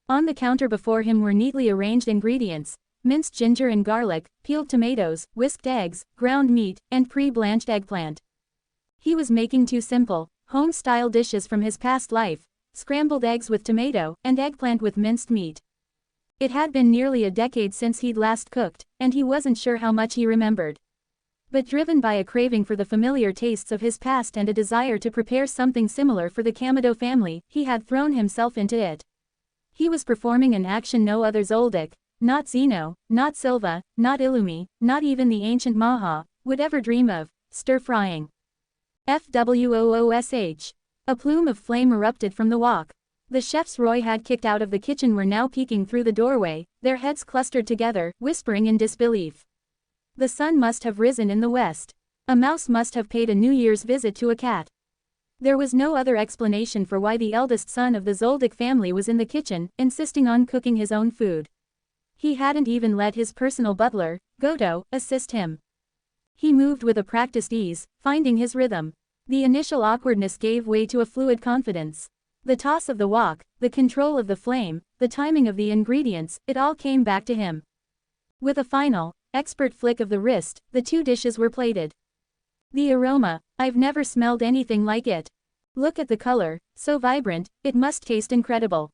On the counter before him were neatly arranged ingredients: minced ginger and garlic, peeled tomatoes, whisked eggs, ground meat, and pre-blanched eggplant. He was making 2 simple, home-style dishes from his past life, scrambled eggs with tomato, and eggplant with minced meat. It had been nearly a decade since he'd last cooked, and he wasn't sure how much he remembered. But driven by a craving for the familiar tastes of his past and a desire to prepare something similar for the Kamado family, he had thrown himself into it. He was performing an action no other Zoldyck, not Zeno, not Silva, not Illumi, not even the ancient Maha, would ever dream of, stir-frying. FWOOSH. A plume of flame erupted from the wok. The chefs Roy had kicked out of the kitchen were now peeking through the doorway, their heads clustered together, whispering in disbelief. The sun must have risen in the west. A mouse must have paid a New Year's visit to a cat. There was no other explanation for why the eldest son of the Zoldyck family was in the kitchen, insisting on cooking his own food. He hadn't even let his personal butler, Goto, assist him. He moved with a practiced ease, finding his rhythm. The initial awkwardness gave way to a fluid confidence. The toss of the wok, the control of the flame, the timing of the ingredients, it all came back to him. With a final, expert flick of the wrist, the two dishes were plated. The aroma, I've never smelled anything like it. Look at the color, so vibrant, it must taste incredible.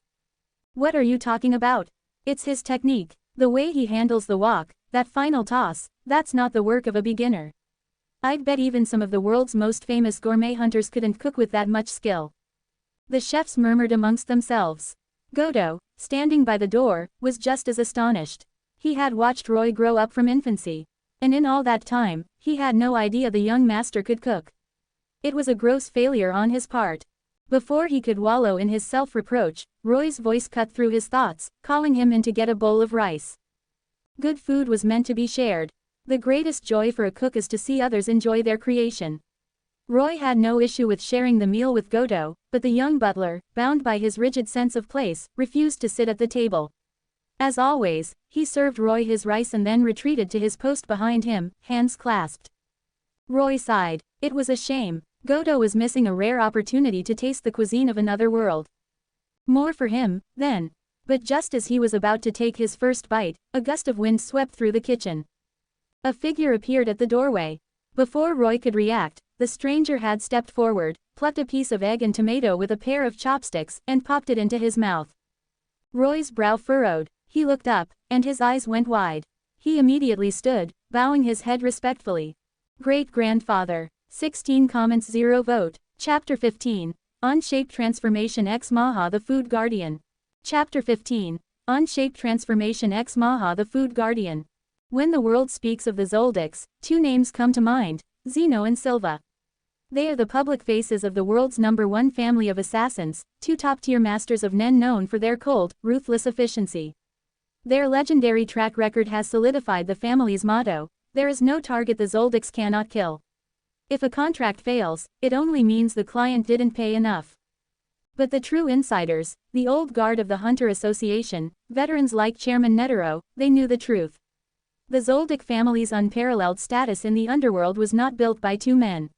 What are you talking about? It's his technique, the way he handles the wok, that final toss, that's not the work of a beginner. I'd bet even some of the world's most famous gourmet hunters couldn't cook with that much skill. The chefs murmured amongst themselves. Goto, standing by the door, was just as astonished. He had watched Roy grow up from infancy. And in all that time, he had no idea the young master could cook. It was a gross failure on his part. Before he could wallow in his self-reproach, Roy's voice cut through his thoughts, calling him in to get a bowl of rice. Good food was meant to be shared. The greatest joy for a cook is to see others enjoy their creation. Roy had no issue with sharing the meal with Goto, but the young butler, bound by his rigid sense of place, refused to sit at the table. As always, he served Roy his rice and then retreated to his post behind him, hands clasped. Roy sighed. It was a shame. Goto was missing a rare opportunity to taste the cuisine of another world. More for him, then. But just as he was about to take his first bite, a gust of wind swept through the kitchen. A figure appeared at the doorway. Before Roy could react, the stranger had stepped forward, plucked a piece of egg and tomato with a pair of chopsticks, and popped it into his mouth. Roy's brow furrowed, he looked up, and his eyes went wide. He immediately stood, bowing his head respectfully. Great-grandfather. 16 comments 0 vote. Chapter 15. On-Shape Transformation X Maha the Food Guardian. Chapter 15. On-Shape Transformation X Maha the Food Guardian. When the world speaks of the Zoldicks, two names come to mind, Zeno and Silva. They are the public faces of the world's #1 family of assassins, two top-tier masters of Nen known for their cold, ruthless efficiency. Their legendary track record has solidified the family's motto, there is no target the Zoldicks cannot kill. If a contract fails, it only means the client didn't pay enough. But the true insiders, the old guard of the Hunter Association, veterans like Chairman Netero, they knew the truth. The Zoldyck family's unparalleled status in the underworld was not built by two men.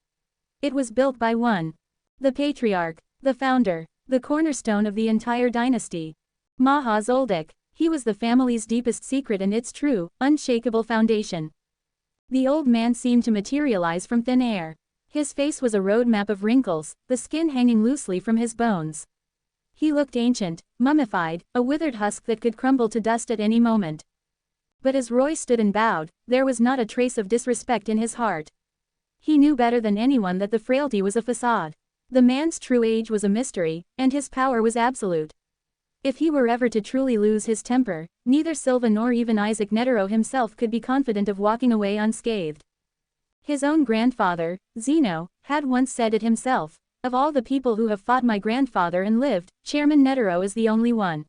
It was built by one. The patriarch, the founder, the cornerstone of the entire dynasty. Maha Zoldyck. He was the family's deepest secret and its true, unshakable foundation. The old man seemed to materialize from thin air. His face was a roadmap of wrinkles, the skin hanging loosely from his bones. He looked ancient, mummified, a withered husk that could crumble to dust at any moment. But as Roy stood and bowed, there was not a trace of disrespect in his heart. He knew better than anyone that the frailty was a facade. The man's true age was a mystery, and his power was absolute. If he were ever to truly lose his temper, neither Silva nor even Isaac Netero himself could be confident of walking away unscathed. His own grandfather, Zeno, had once said it himself, of all the people who have fought my grandfather and lived, Chairman Netero is the only one.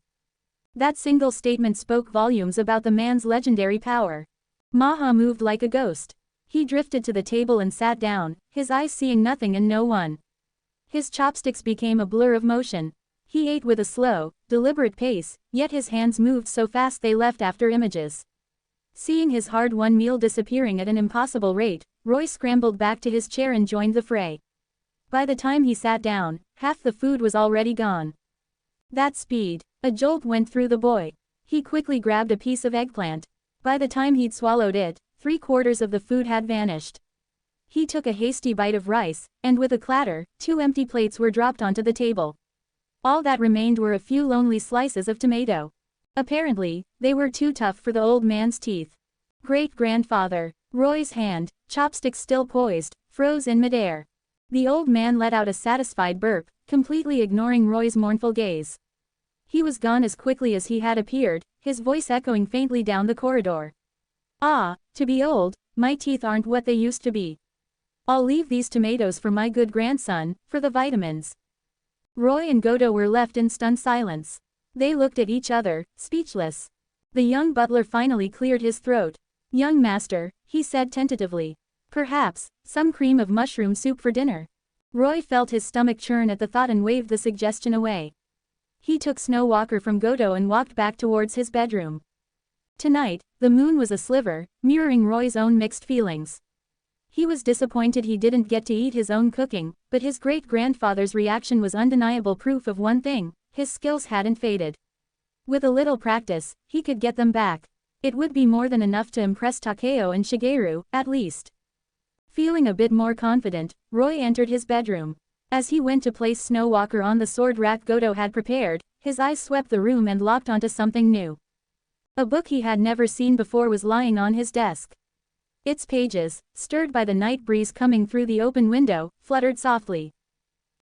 That single statement spoke volumes about the man's legendary power. Maha moved like a ghost. He drifted to the table and sat down, his eyes seeing nothing and no one. His chopsticks became a blur of motion. He ate with a slow, deliberate pace, yet his hands moved so fast they left after images. Seeing his hard-won meal disappearing at an impossible rate, Roy scrambled back to his chair and joined the fray. By the time he sat down, half the food was already gone. That speed. A jolt went through the boy. He quickly grabbed a piece of eggplant. By the time he'd swallowed it, 3/4 of the food had vanished. He took a hasty bite of rice, and with a clatter, 2 empty plates were dropped onto the table. All that remained were a few lonely slices of tomato. Apparently, they were too tough for the old man's teeth. Great-grandfather. Roy's hand, chopstick still poised, froze in midair. The old man let out a satisfied burp, completely ignoring Roy's mournful gaze. He was gone as quickly as he had appeared, his voice echoing faintly down the corridor. Ah, to be old, my teeth aren't what they used to be. I'll leave these tomatoes for my good grandson, for the vitamins. Roy and Godo were left in stunned silence. They looked at each other, speechless. The young butler finally cleared his throat. Young master, he said tentatively. Perhaps, some cream of mushroom soup for dinner. Roy felt his stomach churn at the thought and waved the suggestion away. He took Snow Walker from Godo and walked back towards his bedroom. Tonight, the moon was a sliver, mirroring Roy's own mixed feelings. He was disappointed he didn't get to eat his own cooking, but his great-grandfather's reaction was undeniable proof of one thing: his skills hadn't faded. With a little practice, he could get them back. It would be more than enough to impress Takeo and Shigeru, at least. Feeling a bit more confident, Roy entered his bedroom. As he went to place Snow Walker on the sword rack Godo had prepared, his eyes swept the room and locked onto something new. A book he had never seen before was lying on his desk. Its pages, stirred by the night breeze coming through the open window, fluttered softly.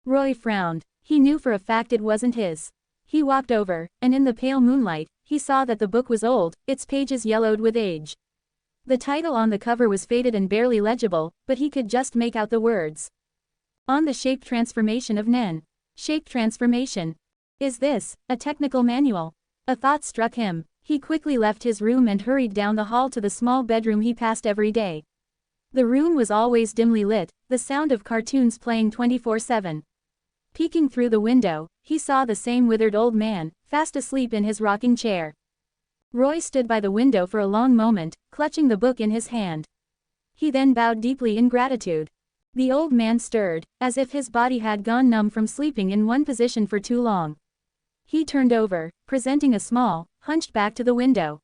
Roy frowned. He knew for a fact it wasn't his. He walked over, and in the pale moonlight, he saw that the book was old, its pages yellowed with age. The title on the cover was faded and barely legible, but he could just make out the words. On the shape transformation of Nen. Shape transformation. Is this a technical manual? A thought struck him. He quickly left his room and hurried down the hall to the small bedroom he passed every day. The room was always dimly lit, the sound of cartoons playing 24/7. Peeking through the window, he saw the same withered old man, fast asleep in his rocking chair. Roy stood by the window for a long moment, clutching the book in his hand. He then bowed deeply in gratitude. The old man stirred, as if his body had gone numb from sleeping in one position for too long. He turned over, presenting a small, hunched back to the window.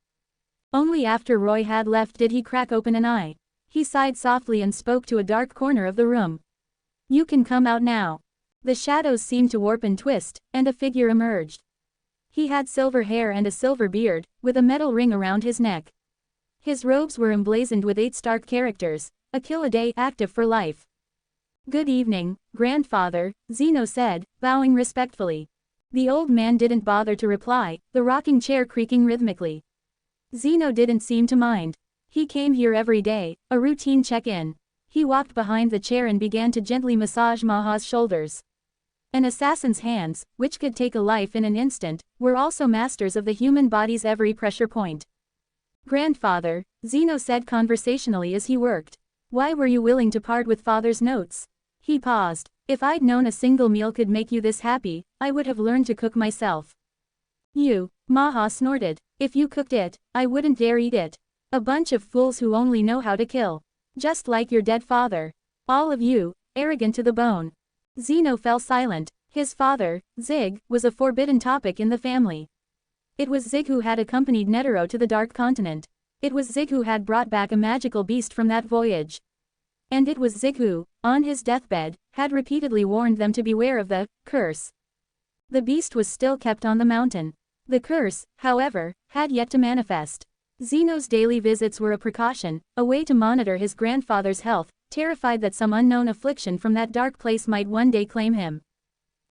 Only after Roy had left did he crack open an eye. He sighed softly and spoke to a dark corner of the room. You can come out now. The shadows seemed to warp and twist, and a figure emerged. He had silver hair and a silver beard, with a metal ring around his neck. His robes were emblazoned with 8 stark characters, a kill a day, active for life. Good evening, grandfather, Zeno said, bowing respectfully. The old man didn't bother to reply, the rocking chair creaking rhythmically. Zeno didn't seem to mind. He came here every day, a routine check-in. He walked behind the chair and began to gently massage Maha's shoulders. An assassin's hands, which could take a life in an instant, were also masters of the human body's every pressure point. Grandfather, Zeno said conversationally as he worked. Why were you willing to part with father's notes? He paused. If I'd known a single meal could make you this happy, I would have learned to cook myself. You, Maha snorted. If you cooked it, I wouldn't dare eat it. A bunch of fools who only know how to kill. Just like your dead father. All of you, arrogant to the bone. Zeno fell silent. His father, Zig, was a forbidden topic in the family. It was Zig who had accompanied Netero to the Dark Continent. It was Zig who had brought back a magical beast from that voyage. And it was Zig who, on his deathbed, had repeatedly warned them to beware of the curse. The beast was still kept on the mountain. The curse, however, had yet to manifest. Zeno's daily visits were a precaution, a way to monitor his grandfather's health, terrified that some unknown affliction from that dark place might one day claim him.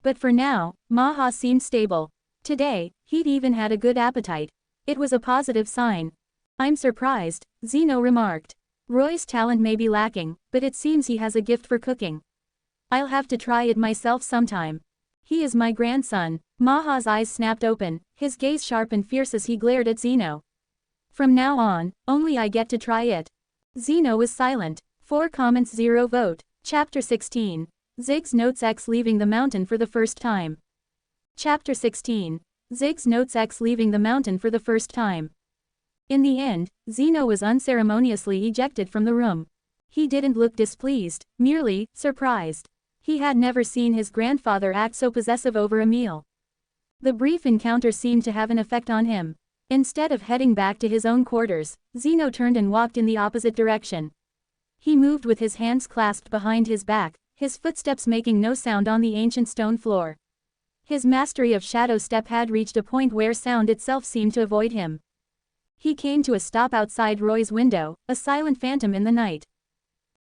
But for now, Maha seemed stable. Today, he'd even had a good appetite. It was a positive sign. I'm surprised, Zeno remarked. Roy's talent may be lacking, but it seems he has a gift for cooking. I'll have to try it myself sometime. He is my grandson. Maha's eyes snapped open, his gaze sharp and fierce as he glared at Zeno. From now on, only I get to try it. Zeno was silent. 4 comments 0 vote. Chapter 16. Zig's notes X leaving the mountain for the first time. Chapter 16. Zig's notes X leaving the mountain for the first time. In the end, Zeno was unceremoniously ejected from the room. He didn't look displeased, merely surprised. He had never seen his grandfather act so possessive over a meal. The brief encounter seemed to have an effect on him. Instead of heading back to his own quarters, Zeno turned and walked in the opposite direction. He moved with his hands clasped behind his back, his footsteps making no sound on the ancient stone floor. His mastery of shadow step had reached a point where sound itself seemed to avoid him. He came to a stop outside Roy's window, a silent phantom in the night.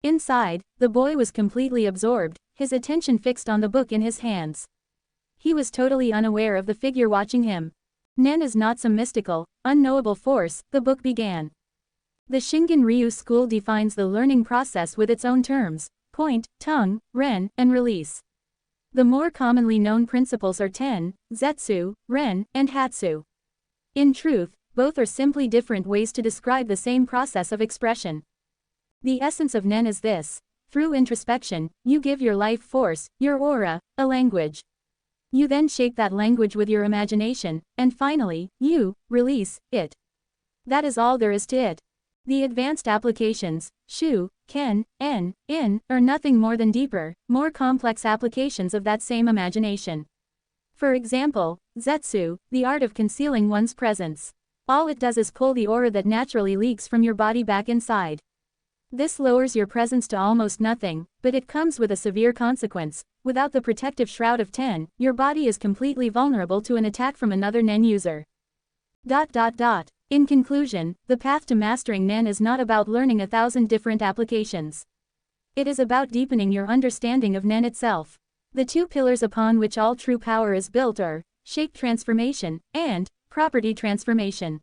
Inside, the boy was completely absorbed, his attention fixed on the book in his hands. He was totally unaware of the figure watching him. Nen is not some mystical, unknowable force, the book began. The Shingen Ryu school defines the learning process with its own terms: point, tongue, ren, and release. The more commonly known principles are ten, zetsu, ren, and hatsu. In truth, both are simply different ways to describe the same process of expression. The essence of Nen is this: through introspection, you give your life force, your aura, a language. You then shape that language with your imagination, and finally, you release it. That is all there is to it. The advanced applications, shu, ken, en, in, are nothing more than deeper, more complex applications of that same imagination. For example, zetsu, the art of concealing one's presence. All it does is pull the aura that naturally leaks from your body back inside. This lowers your presence to almost nothing, but it comes with a severe consequence. Without the protective shroud of ten, your body is completely vulnerable to an attack from another Nen user. In conclusion, the path to mastering Nen is not about learning 1,000 different applications. It is about deepening your understanding of Nen itself. The two pillars upon which all true power is built are shape transformation and property transformation.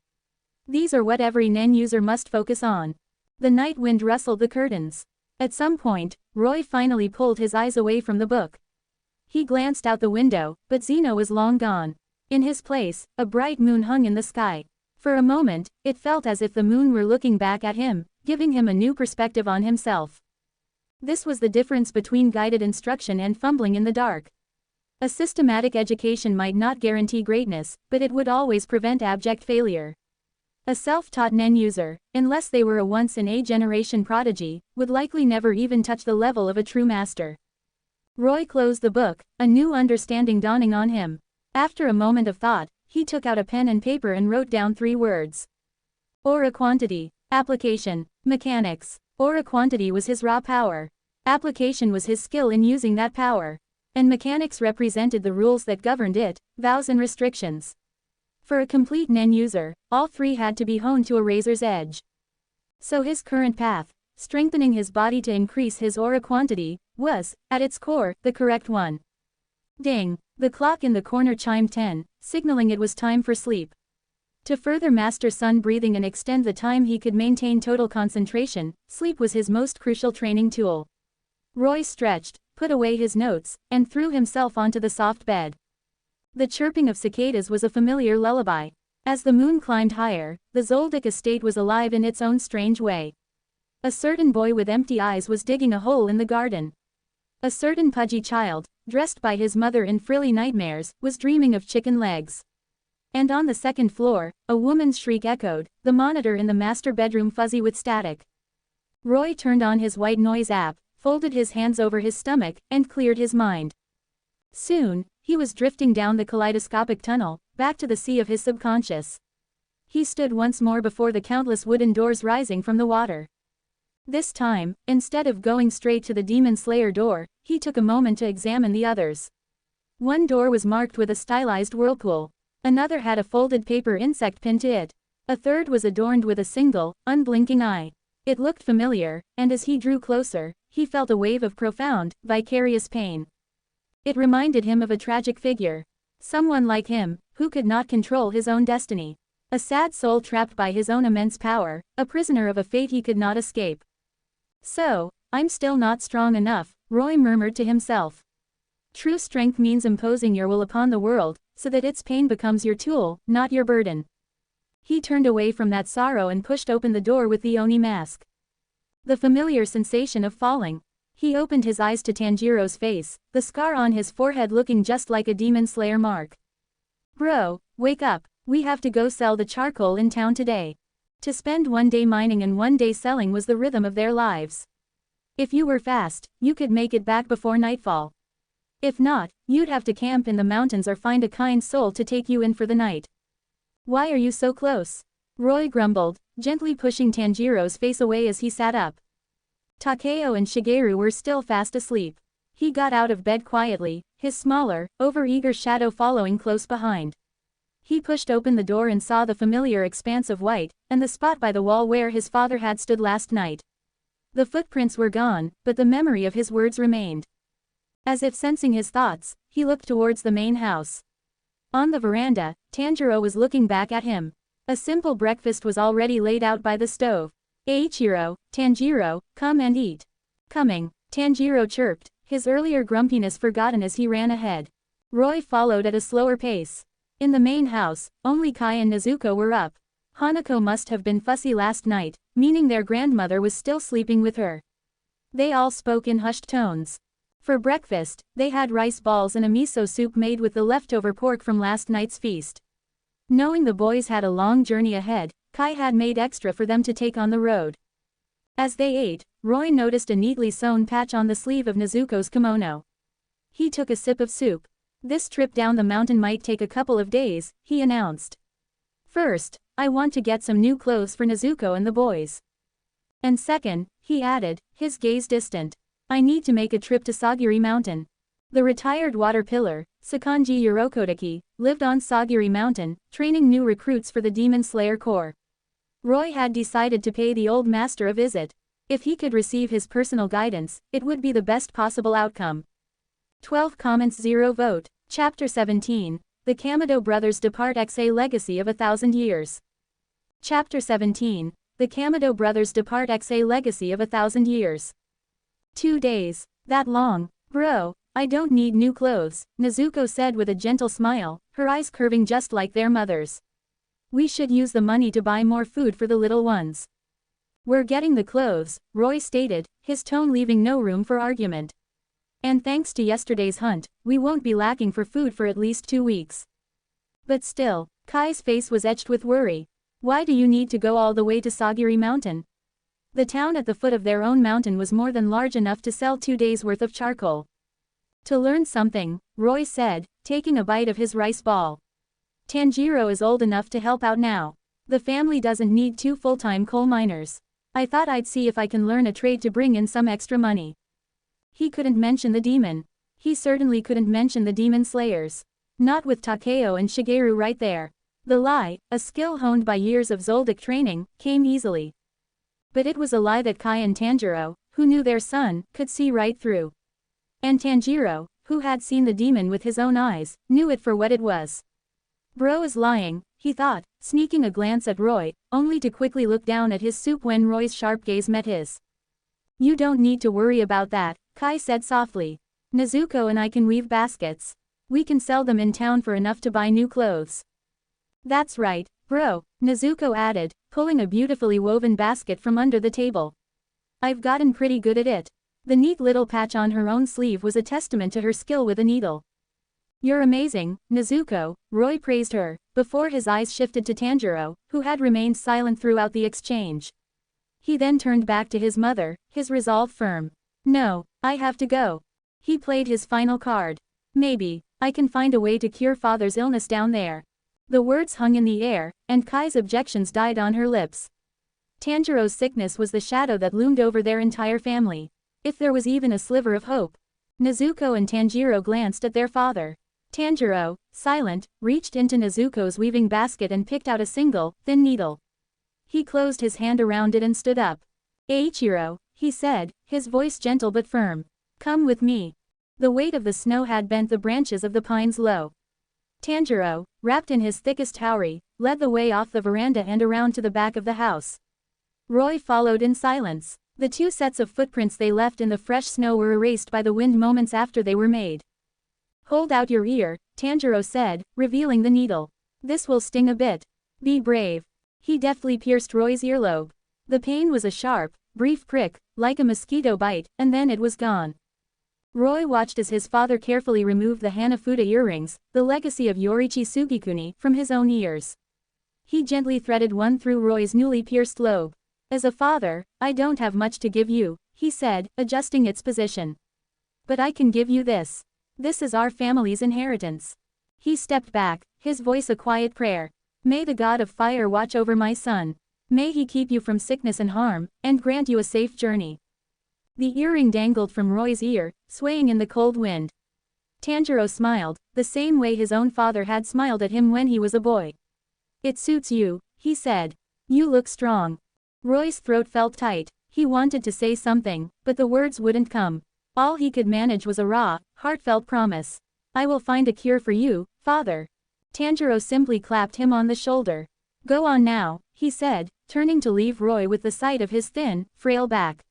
These are what every Nen user must focus on. The night wind rustled the curtains. At some point, Roy finally pulled his eyes away from the book. He glanced out the window, but Zeno was long gone. In his place, a bright moon hung in the sky. For a moment, it felt as if the moon were looking back at him, giving him a new perspective on himself. This was the difference between guided instruction and fumbling in the dark. A systematic education might not guarantee greatness, but it would always prevent abject failure. A self-taught Nen user, unless they were a once-in-a-generation prodigy, would likely never even touch the level of a true master. Roy closed the book, a new understanding dawning on him. After a moment of thought, he took out a pen and paper and wrote down 3 words. Aura quantity, application, mechanics. Aura quantity was his raw power. Application was his skill in using that power. And mechanics represented the rules that governed it, vows and restrictions. For a complete Nen user, all 3 had to be honed to a razor's edge. So his current path, strengthening his body to increase his aura quantity, was, at its core, the correct one. Ding! The clock in the corner chimed 10, signaling it was time for sleep. To further master sun breathing and extend the time he could maintain total concentration, sleep was his most crucial training tool. Roy stretched, put away his notes, and threw himself onto the soft bed. The chirping of cicadas was a familiar lullaby. As the moon climbed higher, the Zoldyck estate was alive in its own strange way. A certain boy with empty eyes was digging a hole in the garden. A certain pudgy child, dressed by his mother in frilly nightmares, was dreaming of chicken legs. And on the second floor, a woman's shriek echoed, the monitor in the master bedroom fuzzy with static. Roy turned on his white noise app, folded his hands over his stomach, and cleared his mind. Soon, he was drifting down the kaleidoscopic tunnel, back to the sea of his subconscious. He stood once more before the countless wooden doors rising from the water. This time, instead of going straight to the Demon Slayer door, he took a moment to examine the others. One door was marked with a stylized whirlpool. Another had a folded paper insect pinned to it. A third was adorned with a single, unblinking eye. It looked familiar, and as he drew closer, he felt a wave of profound, vicarious pain. It reminded him of a tragic figure. Someone like him, who could not control his own destiny. A sad soul trapped by his own immense power, a prisoner of a fate he could not escape. So, I'm still not strong enough, Roy murmured to himself. True strength means imposing your will upon the world, so that its pain becomes your tool, not your burden. He turned away from that sorrow and pushed open the door with the Oni mask. The familiar sensation of falling. He opened his eyes to Tanjiro's face, the scar on his forehead looking just like a Demon Slayer mark. Bro, wake up, we have to go sell the charcoal in town today. To spend one day mining and one day selling was the rhythm of their lives. If you were fast, you could make it back before nightfall. If not, you'd have to camp in the mountains or find a kind soul to take you in for the night. Why are you so close? Roy grumbled, gently pushing Tanjiro's face away as he sat up. Takeo and Shigeru were still fast asleep. He got out of bed quietly, his smaller, overeager shadow following close behind. He pushed open the door and saw the familiar expanse of white, and the spot by the wall where his father had stood last night. The footprints were gone, but the memory of his words remained. As if sensing his thoughts, he looked towards the main house. On the veranda, Tanjiro was looking back at him. A simple breakfast was already laid out by the stove. Eiichiro, Tanjiro, come and eat. Coming, Tanjiro chirped, his earlier grumpiness forgotten as he ran ahead. Roy followed at a slower pace. In the main house, only Kai and Nezuko were up. Hanako must have been fussy last night, meaning their grandmother was still sleeping with her. They all spoke in hushed tones. For breakfast, they had rice balls and a miso soup made with the leftover pork from last night's feast. Knowing the boys had a long journey ahead, Kai had made extra for them to take on the road. As they ate, Roy noticed a neatly sewn patch on the sleeve of Nezuko's kimono. He took a sip of soup. This trip down the mountain might take a couple of days, he announced. First, I want to get some new clothes for Nezuko and the boys. And second, he added, his gaze distant, I need to make a trip to Sagiri Mountain. The retired water pillar, Sakanji Urokodaki, lived on Sagiri Mountain, training new recruits for the Demon Slayer Corps. Roy had decided to pay the old master a visit. If he could receive his personal guidance, it would be the best possible outcome. 12 comments 0 vote. Chapter 17, The Kamado Brothers Depart XA Legacy of 1,000 Years. Chapter 17, The Kamado Brothers Depart XA Legacy of 1,000 Years. 2 days. That long? Bro, I don't need new clothes, Nezuko said with a gentle smile, her eyes curving just like their mother's. We should use the money to buy more food for the little ones. We're getting the clothes, Roy stated, his tone leaving no room for argument. And thanks to yesterday's hunt, we won't be lacking for food for at least 2 weeks. But still, Kai's face was etched with worry. Why do you need to go all the way to Sagiri Mountain? The town at the foot of their own mountain was more than large enough to sell 2 days' worth of charcoal. To learn something, Roy said, taking a bite of his rice ball. Tanjiro is old enough to help out now. The family doesn't need 2 full-time coal miners. I thought I'd see if I can learn a trade to bring in some extra money. He couldn't mention the demon. He certainly couldn't mention the demon slayers. Not with Takeo and Shigeru right there. The lie, a skill honed by years of Zoldyck training, came easily. But it was a lie that Kai and Tanjiro, who knew their son, could see right through. And Tanjiro, who had seen the demon with his own eyes, knew it for what it was. Bro is lying, he thought, sneaking a glance at Roy, only to quickly look down at his soup when Roy's sharp gaze met his. You don't need to worry about that, Kai said softly. Nezuko and I can weave baskets. We can sell them in town for enough to buy new clothes. That's right, bro, Nezuko added, pulling a beautifully woven basket from under the table. I've gotten pretty good at it. The neat little patch on her own sleeve was a testament to her skill with a needle. You're amazing, Nezuko, Roy praised her, before his eyes shifted to Tanjiro, who had remained silent throughout the exchange. He then turned back to his mother, his resolve firm. No, I have to go. He played his final card. Maybe, I can find a way to cure father's illness down there. The words hung in the air, and Kai's objections died on her lips. Tanjiro's sickness was the shadow that loomed over their entire family. If there was even a sliver of hope. Nezuko and Tanjiro glanced at their father. Tanjiro, silent, reached into Nezuko's weaving basket and picked out a single, thin needle. He closed his hand around it and stood up. Eiichiro, he said, his voice gentle but firm. Come with me. The weight of the snow had bent the branches of the pines low. Tanjiro, wrapped in his thickest haori, led the way off the veranda and around to the back of the house. Roy followed in silence. The 2 sets of footprints they left in the fresh snow were erased by the wind moments after they were made. Hold out your ear, Tanjiro said, revealing the needle. This will sting a bit. Be brave. He deftly pierced Roy's earlobe. The pain was a sharp, brief prick, like a mosquito bite, and then it was gone. Roy watched as his father carefully removed the Hanafuda earrings, the legacy of Yorichi Sugikuni, from his own ears. He gently threaded one through Roy's newly pierced lobe. As a father, I don't have much to give you, he said, adjusting its position. But I can give you this. This is our family's inheritance. He stepped back, his voice a quiet prayer. May the god of fire watch over my son. May he keep you from sickness and harm, and grant you a safe journey. The earring dangled from Roy's ear, swaying in the cold wind. Tanjiro smiled, the same way his own father had smiled at him when he was a boy. "It suits you," he said. "You look strong." Roy's throat felt tight. He wanted to say something, but the words wouldn't come. All he could manage was a raw, heartfelt promise. "I will find a cure for you, father." Tanjiro simply clapped him on the shoulder. "Go on now," he said, turning to leave Roy with the sight of his thin, frail back.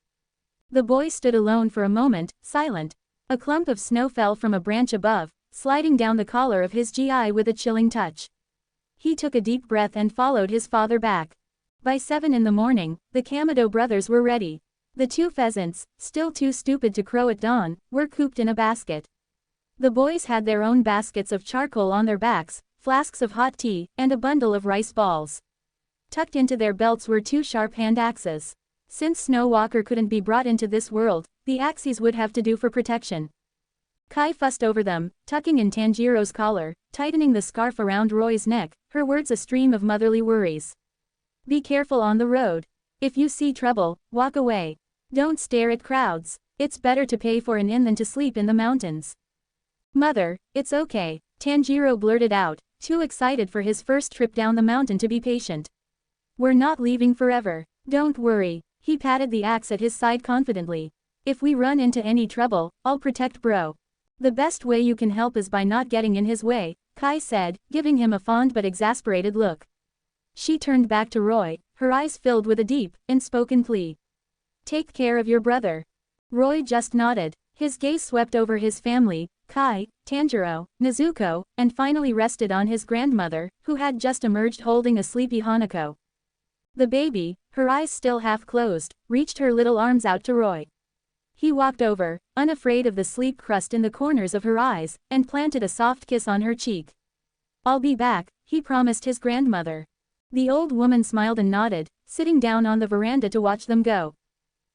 The boy stood alone for a moment, silent. A clump of snow fell from a branch above, sliding down the collar of his GI with a chilling touch. He took a deep breath and followed his father back. By 7 in the morning, the Kamado brothers were ready. The 2 pheasants, still too stupid to crow at dawn, were cooped in a basket. The boys had their own baskets of charcoal on their backs, flasks of hot tea, and a bundle of rice balls. Tucked into their belts were 2 sharp hand axes. Since Snow Walker couldn't be brought into this world, the axes would have to do for protection. Kai fussed over them, tucking in Tanjiro's collar, tightening the scarf around Roy's neck, her words a stream of motherly worries. "Be careful on the road. If you see trouble, walk away. Don't stare at crowds. It's better to pay for an inn than to sleep in the mountains." "Mother, it's okay," Tanjiro blurted out, too excited for his first trip down the mountain to be patient. "We're not leaving forever. Don't worry." He patted the axe at his side confidently. "If we run into any trouble, I'll protect bro." "The best way you can help is by not getting in his way," Kai said, giving him a fond but exasperated look. She turned back to Roy, her eyes filled with a deep, unspoken plea. "Take care of your brother." Roy just nodded. His gaze swept over his family, Kai, Tanjiro, Nezuko, and finally rested on his grandmother, who had just emerged holding a sleepy Hanako. The baby, her eyes still half closed, reached her little arms out to Roy. He walked over, unafraid of the sleep crust in the corners of her eyes, and planted a soft kiss on her cheek. "I'll be back," he promised his grandmother. The old woman smiled and nodded, sitting down on the veranda to watch them go.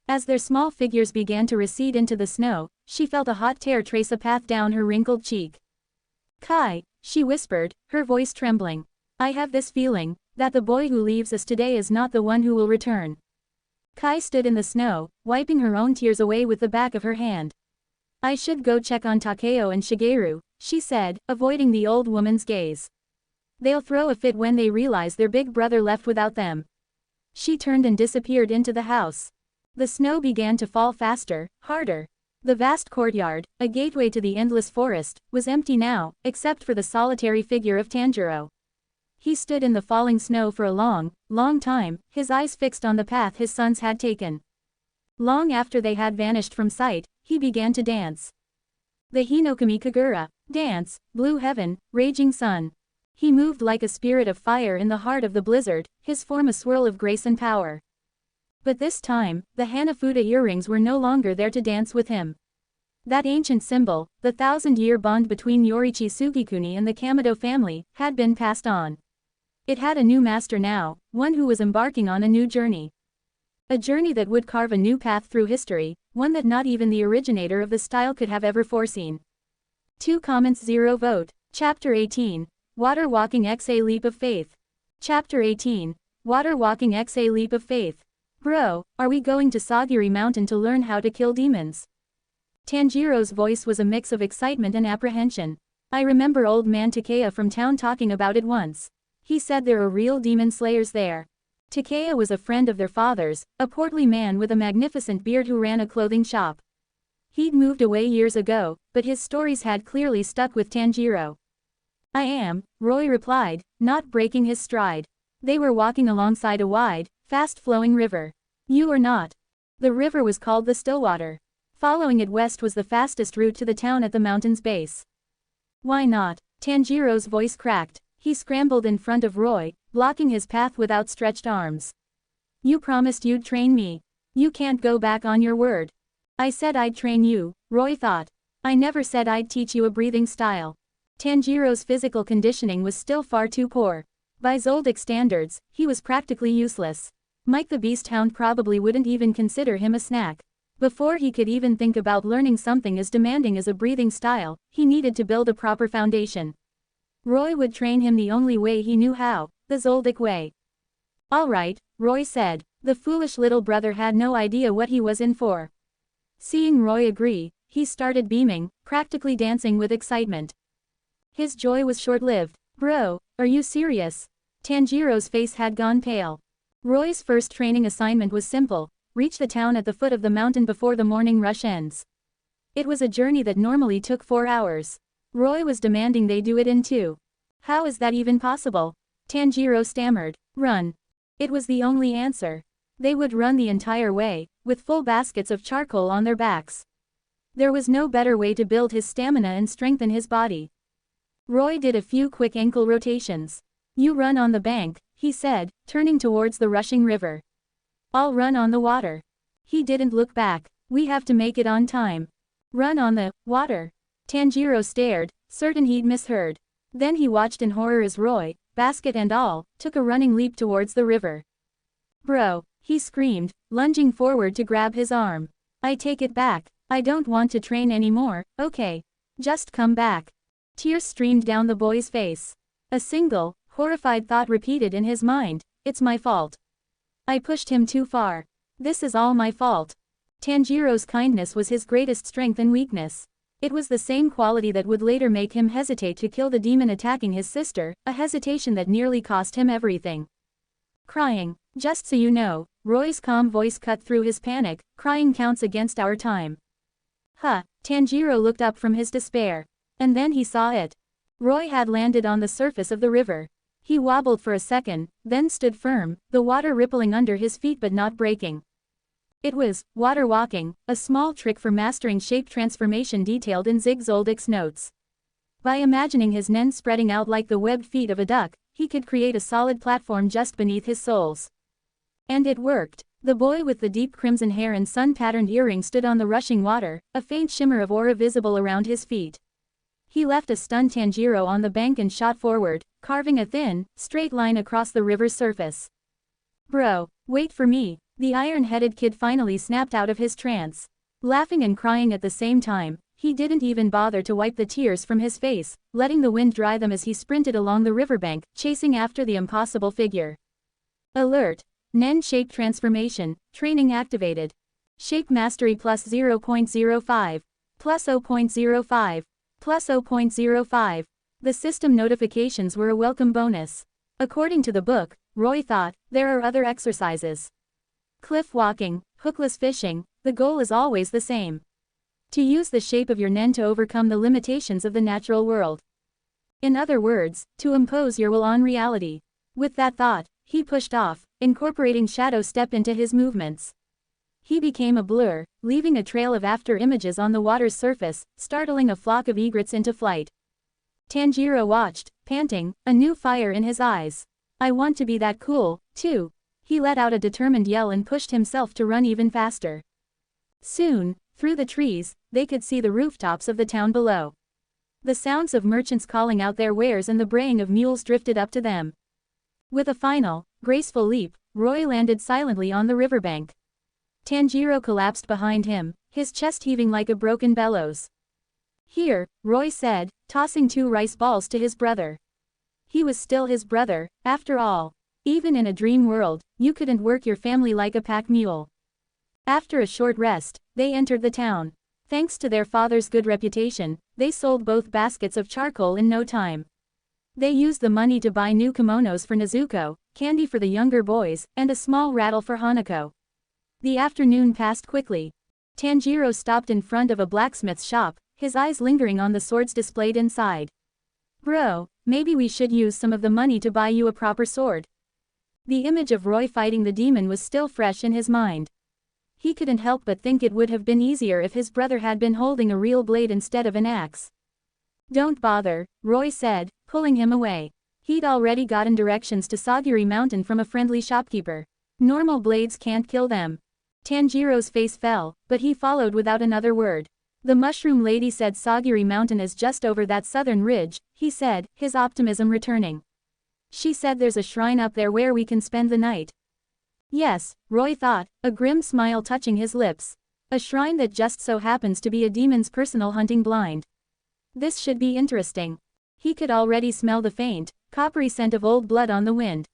As their small figures began to recede into the snow, she felt a hot tear trace a path down her wrinkled cheek. "Kai," she whispered, her voice trembling. "I have this feeling that the boy who leaves us today is not the one who will return." Kai stood in the snow, wiping her own tears away with the back of her hand. "I should go check on Takeo and Shigeru," she said, avoiding the old woman's gaze. "They'll throw a fit when they realize their big brother left without them." She turned and disappeared into the house. The snow began to fall faster, harder. The vast courtyard, a gateway to the endless forest, was empty now, except for the solitary figure of Tanjiro. He stood in the falling snow for a long, long time, his eyes fixed on the path his sons had taken. Long after they had vanished from sight, he began to dance. The Hinokami Kagura dance, blue heaven, raging sun. He moved like a spirit of fire in the heart of the blizzard, his form a swirl of grace and power. But this time, the Hanafuda earrings were no longer there to dance with him. That ancient symbol, the 1,000-year bond between Yorichi Sugikuni and the Kamado family, had been passed on. It had a new master now, one who was embarking on a new journey. A journey that would carve a new path through history, one that not even the originator of the style could have ever foreseen. 2 comments 0 vote. Chapter 18. Water Walking X A Leap of Faith. Chapter 18. Water Walking X A Leap of Faith. "Bro, are we going to Sagiri Mountain to learn how to kill demons?" Tanjiro's voice was a mix of excitement and apprehension. "I remember old man Takea from town talking about it once. He said there are real demon slayers there." Takea was a friend of their father's, a portly man with a magnificent beard who ran a clothing shop. He'd moved away years ago, but his stories had clearly stuck with Tanjiro. "I am," Roy replied, not breaking his stride. They were walking alongside a wide, fast-flowing river. "You are not." The river was called the Stillwater. Following it west was the fastest route to the town at the mountain's base. "Why not?" Tanjiro's voice cracked. He scrambled in front of Roy, blocking his path with outstretched arms. "You promised you'd train me. You can't go back on your word." "I said I'd train you," Roy thought. "I never said I'd teach you a breathing style." Tanjiro's physical conditioning was still far too poor. By Zoldyck standards, he was practically useless. Mike the Beast Hound probably wouldn't even consider him a snack. Before he could even think about learning something as demanding as a breathing style, he needed to build a proper foundation. Roy would train him the only way he knew how, the Zoldyck way. "All right," Roy said. The foolish little brother had no idea what he was in for. Seeing Roy agree, he started beaming, practically dancing with excitement. His joy was short-lived. Bro, are you serious? Tanjiro's face had gone pale. Roy's first training assignment was simple: reach the town at the foot of the mountain before the morning rush ends. It was a journey that normally took 4 hours. Roy was demanding they do it in 2. How is that even possible? Tanjiro stammered. Run. It was the only answer. They would run the entire way, with full baskets of charcoal on their backs. There was no better way to build his stamina and strengthen his body. Roy did a few quick ankle rotations. You run on the bank, he said, turning towards the rushing river. I'll run on the water. He didn't look back. We have to make it on time. Run on the water. Tanjiro stared, certain he'd misheard. Then he watched in horror as Roy, basket and all, took a running leap towards the river. Bro, he screamed, lunging forward to grab his arm. I take it back. I don't want to train anymore, okay? Just come back. Tears streamed down the boy's face. A single, horrified thought repeated in his mind: it's my fault. I pushed him too far. This is all my fault. Tanjiro's kindness was his greatest strength and weakness. It was the same quality that would later make him hesitate to kill the demon attacking his sister, a hesitation that nearly cost him everything. Crying. Just so you know, Roy's calm voice cut through his panic, crying counts against our time. Huh, Tanjiro looked up from his despair. And then he saw it. Roy had landed on the surface of the river. He wobbled for a second, then stood firm, the water rippling under his feet but not breaking. It was water walking, a small trick for mastering shape transformation detailed in Zoldyck's notes. By imagining his nen spreading out like the webbed feet of a duck, he could create a solid platform just beneath his soles. And it worked. The boy with the deep crimson hair and sun-patterned earrings stood on the rushing water, a faint shimmer of aura visible around his feet. He left a stunned Tanjiro on the bank and shot forward, carving a thin, straight line across the river's surface. Bro, wait for me. The iron-headed kid finally snapped out of his trance. Laughing and crying at the same time, he didn't even bother to wipe the tears from his face, letting the wind dry them as he sprinted along the riverbank, chasing after the impossible figure. Alert! Nen shape transformation, training activated. Shape mastery plus 0.05. Plus 0.05. Plus 0.05. The system notifications were a welcome bonus. According to the book, Roy thought, there are other exercises. Cliff walking, hookless fishing, the goal is always the same. To use the shape of your nen to overcome the limitations of the natural world. In other words, to impose your will on reality. With that thought, he pushed off, incorporating shadow step into his movements. He became a blur, leaving a trail of after images on the water's surface, startling a flock of egrets into flight. Tanjiro watched, panting, a new fire in his eyes. I want to be that cool, too. He let out a determined yell and pushed himself to run even faster. Soon, through the trees, they could see the rooftops of the town below. The sounds of merchants calling out their wares and the braying of mules drifted up to them. With a final, graceful leap, Roy landed silently on the riverbank. Tanjiro collapsed behind him, his chest heaving like a broken bellows. Here, Roy said, tossing 2 rice balls to his brother. He was still his brother, after all. Even in a dream world, you couldn't work your family like a pack mule. After a short rest, they entered the town. Thanks to their father's good reputation, they sold both baskets of charcoal in no time. They used the money to buy new kimonos for Nezuko, candy for the younger boys, and a small rattle for Hanako. The afternoon passed quickly. Tanjiro stopped in front of a blacksmith's shop, his eyes lingering on the swords displayed inside. Bro, maybe we should use some of the money to buy you a proper sword. The image of Roy fighting the demon was still fresh in his mind. He couldn't help but think it would have been easier if his brother had been holding a real blade instead of an axe. Don't bother, Roy said, pulling him away. He'd already gotten directions to Sagiri Mountain from a friendly shopkeeper. Normal blades can't kill them. Tanjiro's face fell, but he followed without another word. The mushroom lady said Sagiri Mountain is just over that southern ridge, he said, his optimism returning. She said there's a shrine up there where we can spend the night. Yes, Roy thought, a grim smile touching his lips. A shrine that just so happens to be a demon's personal hunting blind. This should be interesting. He could already smell the faint, coppery scent of old blood on the wind.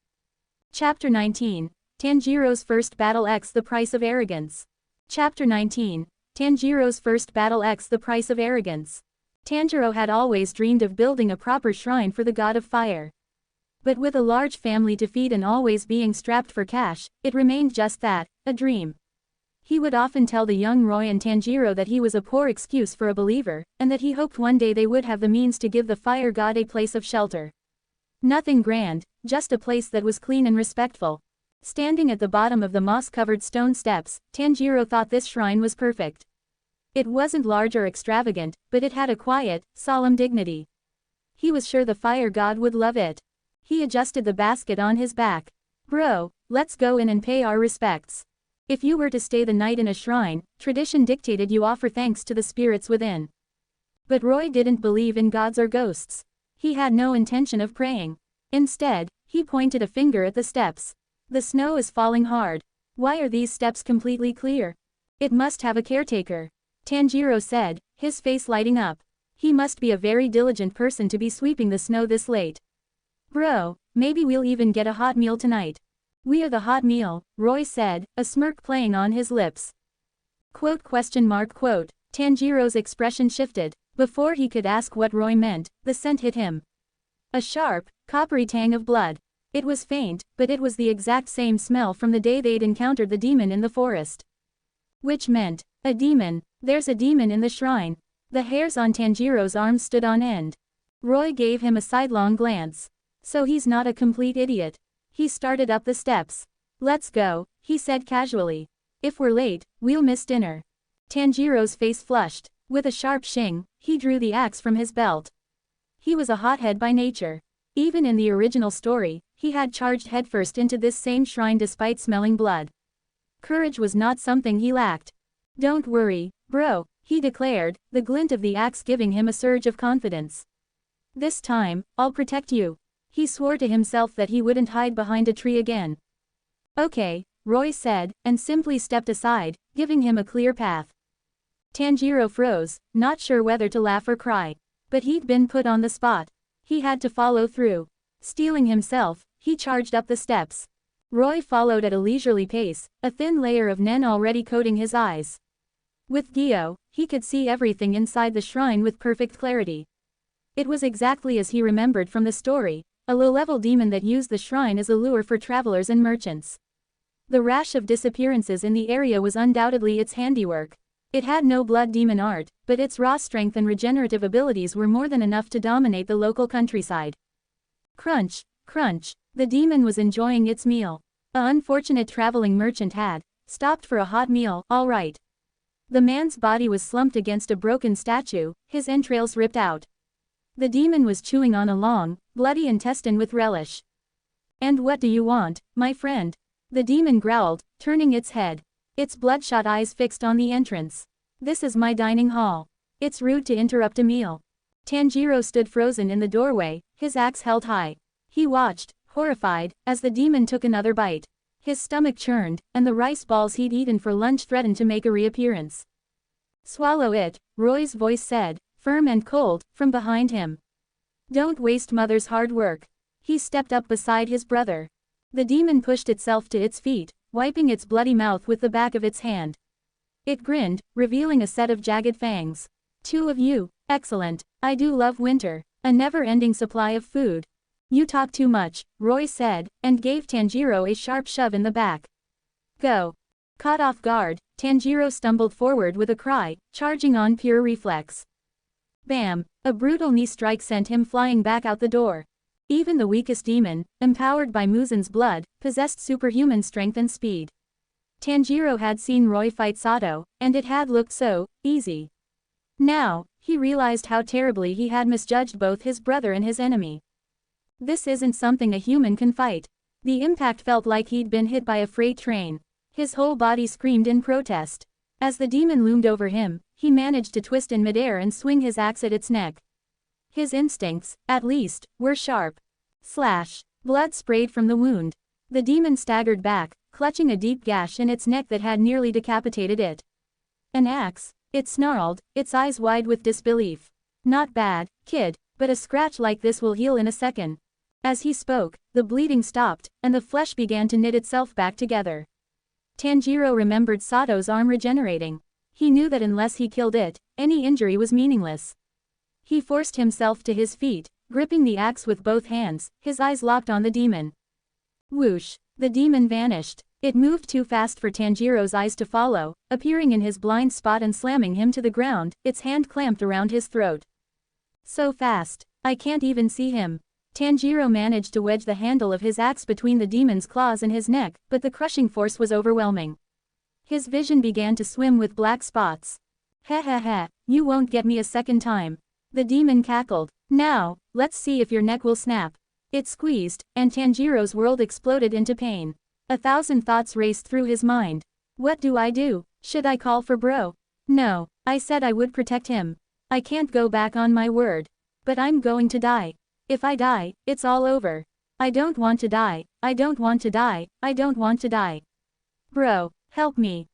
Chapter 19. Tanjiro's first battle. The price of arrogance. Chapter 19. Tanjiro's first battle. The price of arrogance. Tanjiro had always dreamed of building a proper shrine for the god of fire. But with a large family to feed and always being strapped for cash, it remained just that, a dream. He would often tell the young Roy and Tanjiro that he was a poor excuse for a believer, and that he hoped one day they would have the means to give the fire god a place of shelter. Nothing grand, just a place that was clean and respectful. Standing at the bottom of the moss-covered stone steps, Tanjiro thought this shrine was perfect. It wasn't large or extravagant, but it had a quiet, solemn dignity. He was sure the fire god would love it. He adjusted the basket on his back. "Bro, let's go in and pay our respects. If you were to stay the night in a shrine, tradition dictated you offer thanks to the spirits within." But Roy didn't believe in gods or ghosts. He had no intention of praying. Instead, he pointed a finger at the steps. "The snow is falling hard. Why are these steps completely clear? It must have a caretaker," Tanjiro said, his face lighting up. "He must be a very diligent person to be sweeping the snow this late. Bro, maybe we'll even get a hot meal tonight." "We are the hot meal," Roy said, a smirk playing on his lips. Quote? Tanjiro's expression shifted. Before he could ask what Roy meant, the scent hit him. A sharp, coppery tang of blood. It was faint, but it was the exact same smell from the day they'd encountered the demon in the forest. Which meant, a demon. There's a demon in the shrine. The hairs on Tanjiro's arms stood on end. Roy gave him a sidelong glance. So he's not a complete idiot. He started up the steps. "Let's go," he said casually. "If we're late, we'll miss dinner." Tanjiro's face flushed. With a sharp shing, he drew the axe from his belt. He was a hothead by nature. Even in the original story, he had charged headfirst into this same shrine despite smelling blood. Courage was not something he lacked. "Don't worry, bro," he declared, the glint of the axe giving him a surge of confidence. "This time, I'll protect you." He swore to himself that he wouldn't hide behind a tree again. "Okay," Roy said, and simply stepped aside, giving him a clear path. Tanjiro froze, not sure whether to laugh or cry. But he'd been put on the spot. He had to follow through. Steeling himself, he charged up the steps. Roy followed at a leisurely pace, a thin layer of nen already coating his eyes. With Gyo, he could see everything inside the shrine with perfect clarity. It was exactly as he remembered from the story, a low-level demon that used the shrine as a lure for travelers and merchants. The rash of disappearances in the area was undoubtedly its handiwork. It had no blood demon art, but its raw strength and regenerative abilities were more than enough to dominate the local countryside. Crunch, crunch, the demon was enjoying its meal. A unfortunate traveling merchant had stopped for a hot meal, all right. The man's body was slumped against a broken statue, his entrails ripped out. The demon was chewing on a long, bloody intestine with relish. "And what do you want, my friend?" the demon growled, turning its head. Its bloodshot eyes fixed on the entrance. "This is my dining hall. It's rude to interrupt a meal." Tanjiro stood frozen in the doorway, his axe held high. He watched, horrified, as the demon took another bite. His stomach churned, and the rice balls he'd eaten for lunch threatened to make a reappearance. "Swallow it," Roy's voice said, firm and cold, from behind him. "Don't waste mother's hard work." He stepped up beside his brother. The demon pushed itself to its feet, wiping its bloody mouth with the back of its hand. It grinned, revealing a set of jagged fangs. "Two of you, excellent. I do love winter. A never-ending supply of food." "You talk too much," Roy said, and gave Tanjiro a sharp shove in the back. "Go." Caught off guard, Tanjiro stumbled forward with a cry, charging on pure reflex. Bam! A brutal knee strike sent him flying back out the door. Even the weakest demon, empowered by Muzen's blood, possessed superhuman strength and speed. Tanjiro had seen Roy fight Sato, and it had looked so easy. Now, he realized how terribly he had misjudged both his brother and his enemy. This isn't something a human can fight. The impact felt like he'd been hit by a freight train. His whole body screamed in protest. As the demon loomed over him, he managed to twist in midair and swing his axe at its neck. His instincts, at least, were sharp. Slash! Blood sprayed from the wound. The demon staggered back, clutching a deep gash in its neck that had nearly decapitated it. "An axe?" It snarled, its eyes wide with disbelief. "Not bad, kid, but a scratch like this will heal in a second." As he spoke, the bleeding stopped, and the flesh began to knit itself back together. Tanjiro remembered Sato's arm regenerating. He knew that unless he killed it, any injury was meaningless. He forced himself to his feet, gripping the axe with both hands, his eyes locked on the demon. Whoosh! The demon vanished. It moved too fast for Tanjiro's eyes to follow, appearing in his blind spot and slamming him to the ground, its hand clamped around his throat. So fast. I can't even see him. Tanjiro managed to wedge the handle of his axe between the demon's claws and his neck, but the crushing force was overwhelming. His vision began to swim with black spots. "Heh heh heh, you won't get me a second time." The demon cackled. "Now, let's see if your neck will snap." It squeezed, and Tanjiro's world exploded into pain. 1,000 thoughts raced through his mind. What do I do? Should I call for bro? No, I said I would protect him. I can't go back on my word. But I'm going to die. If I die, it's all over. I don't want to die, I don't want to die, I don't want to die. Bro, help me.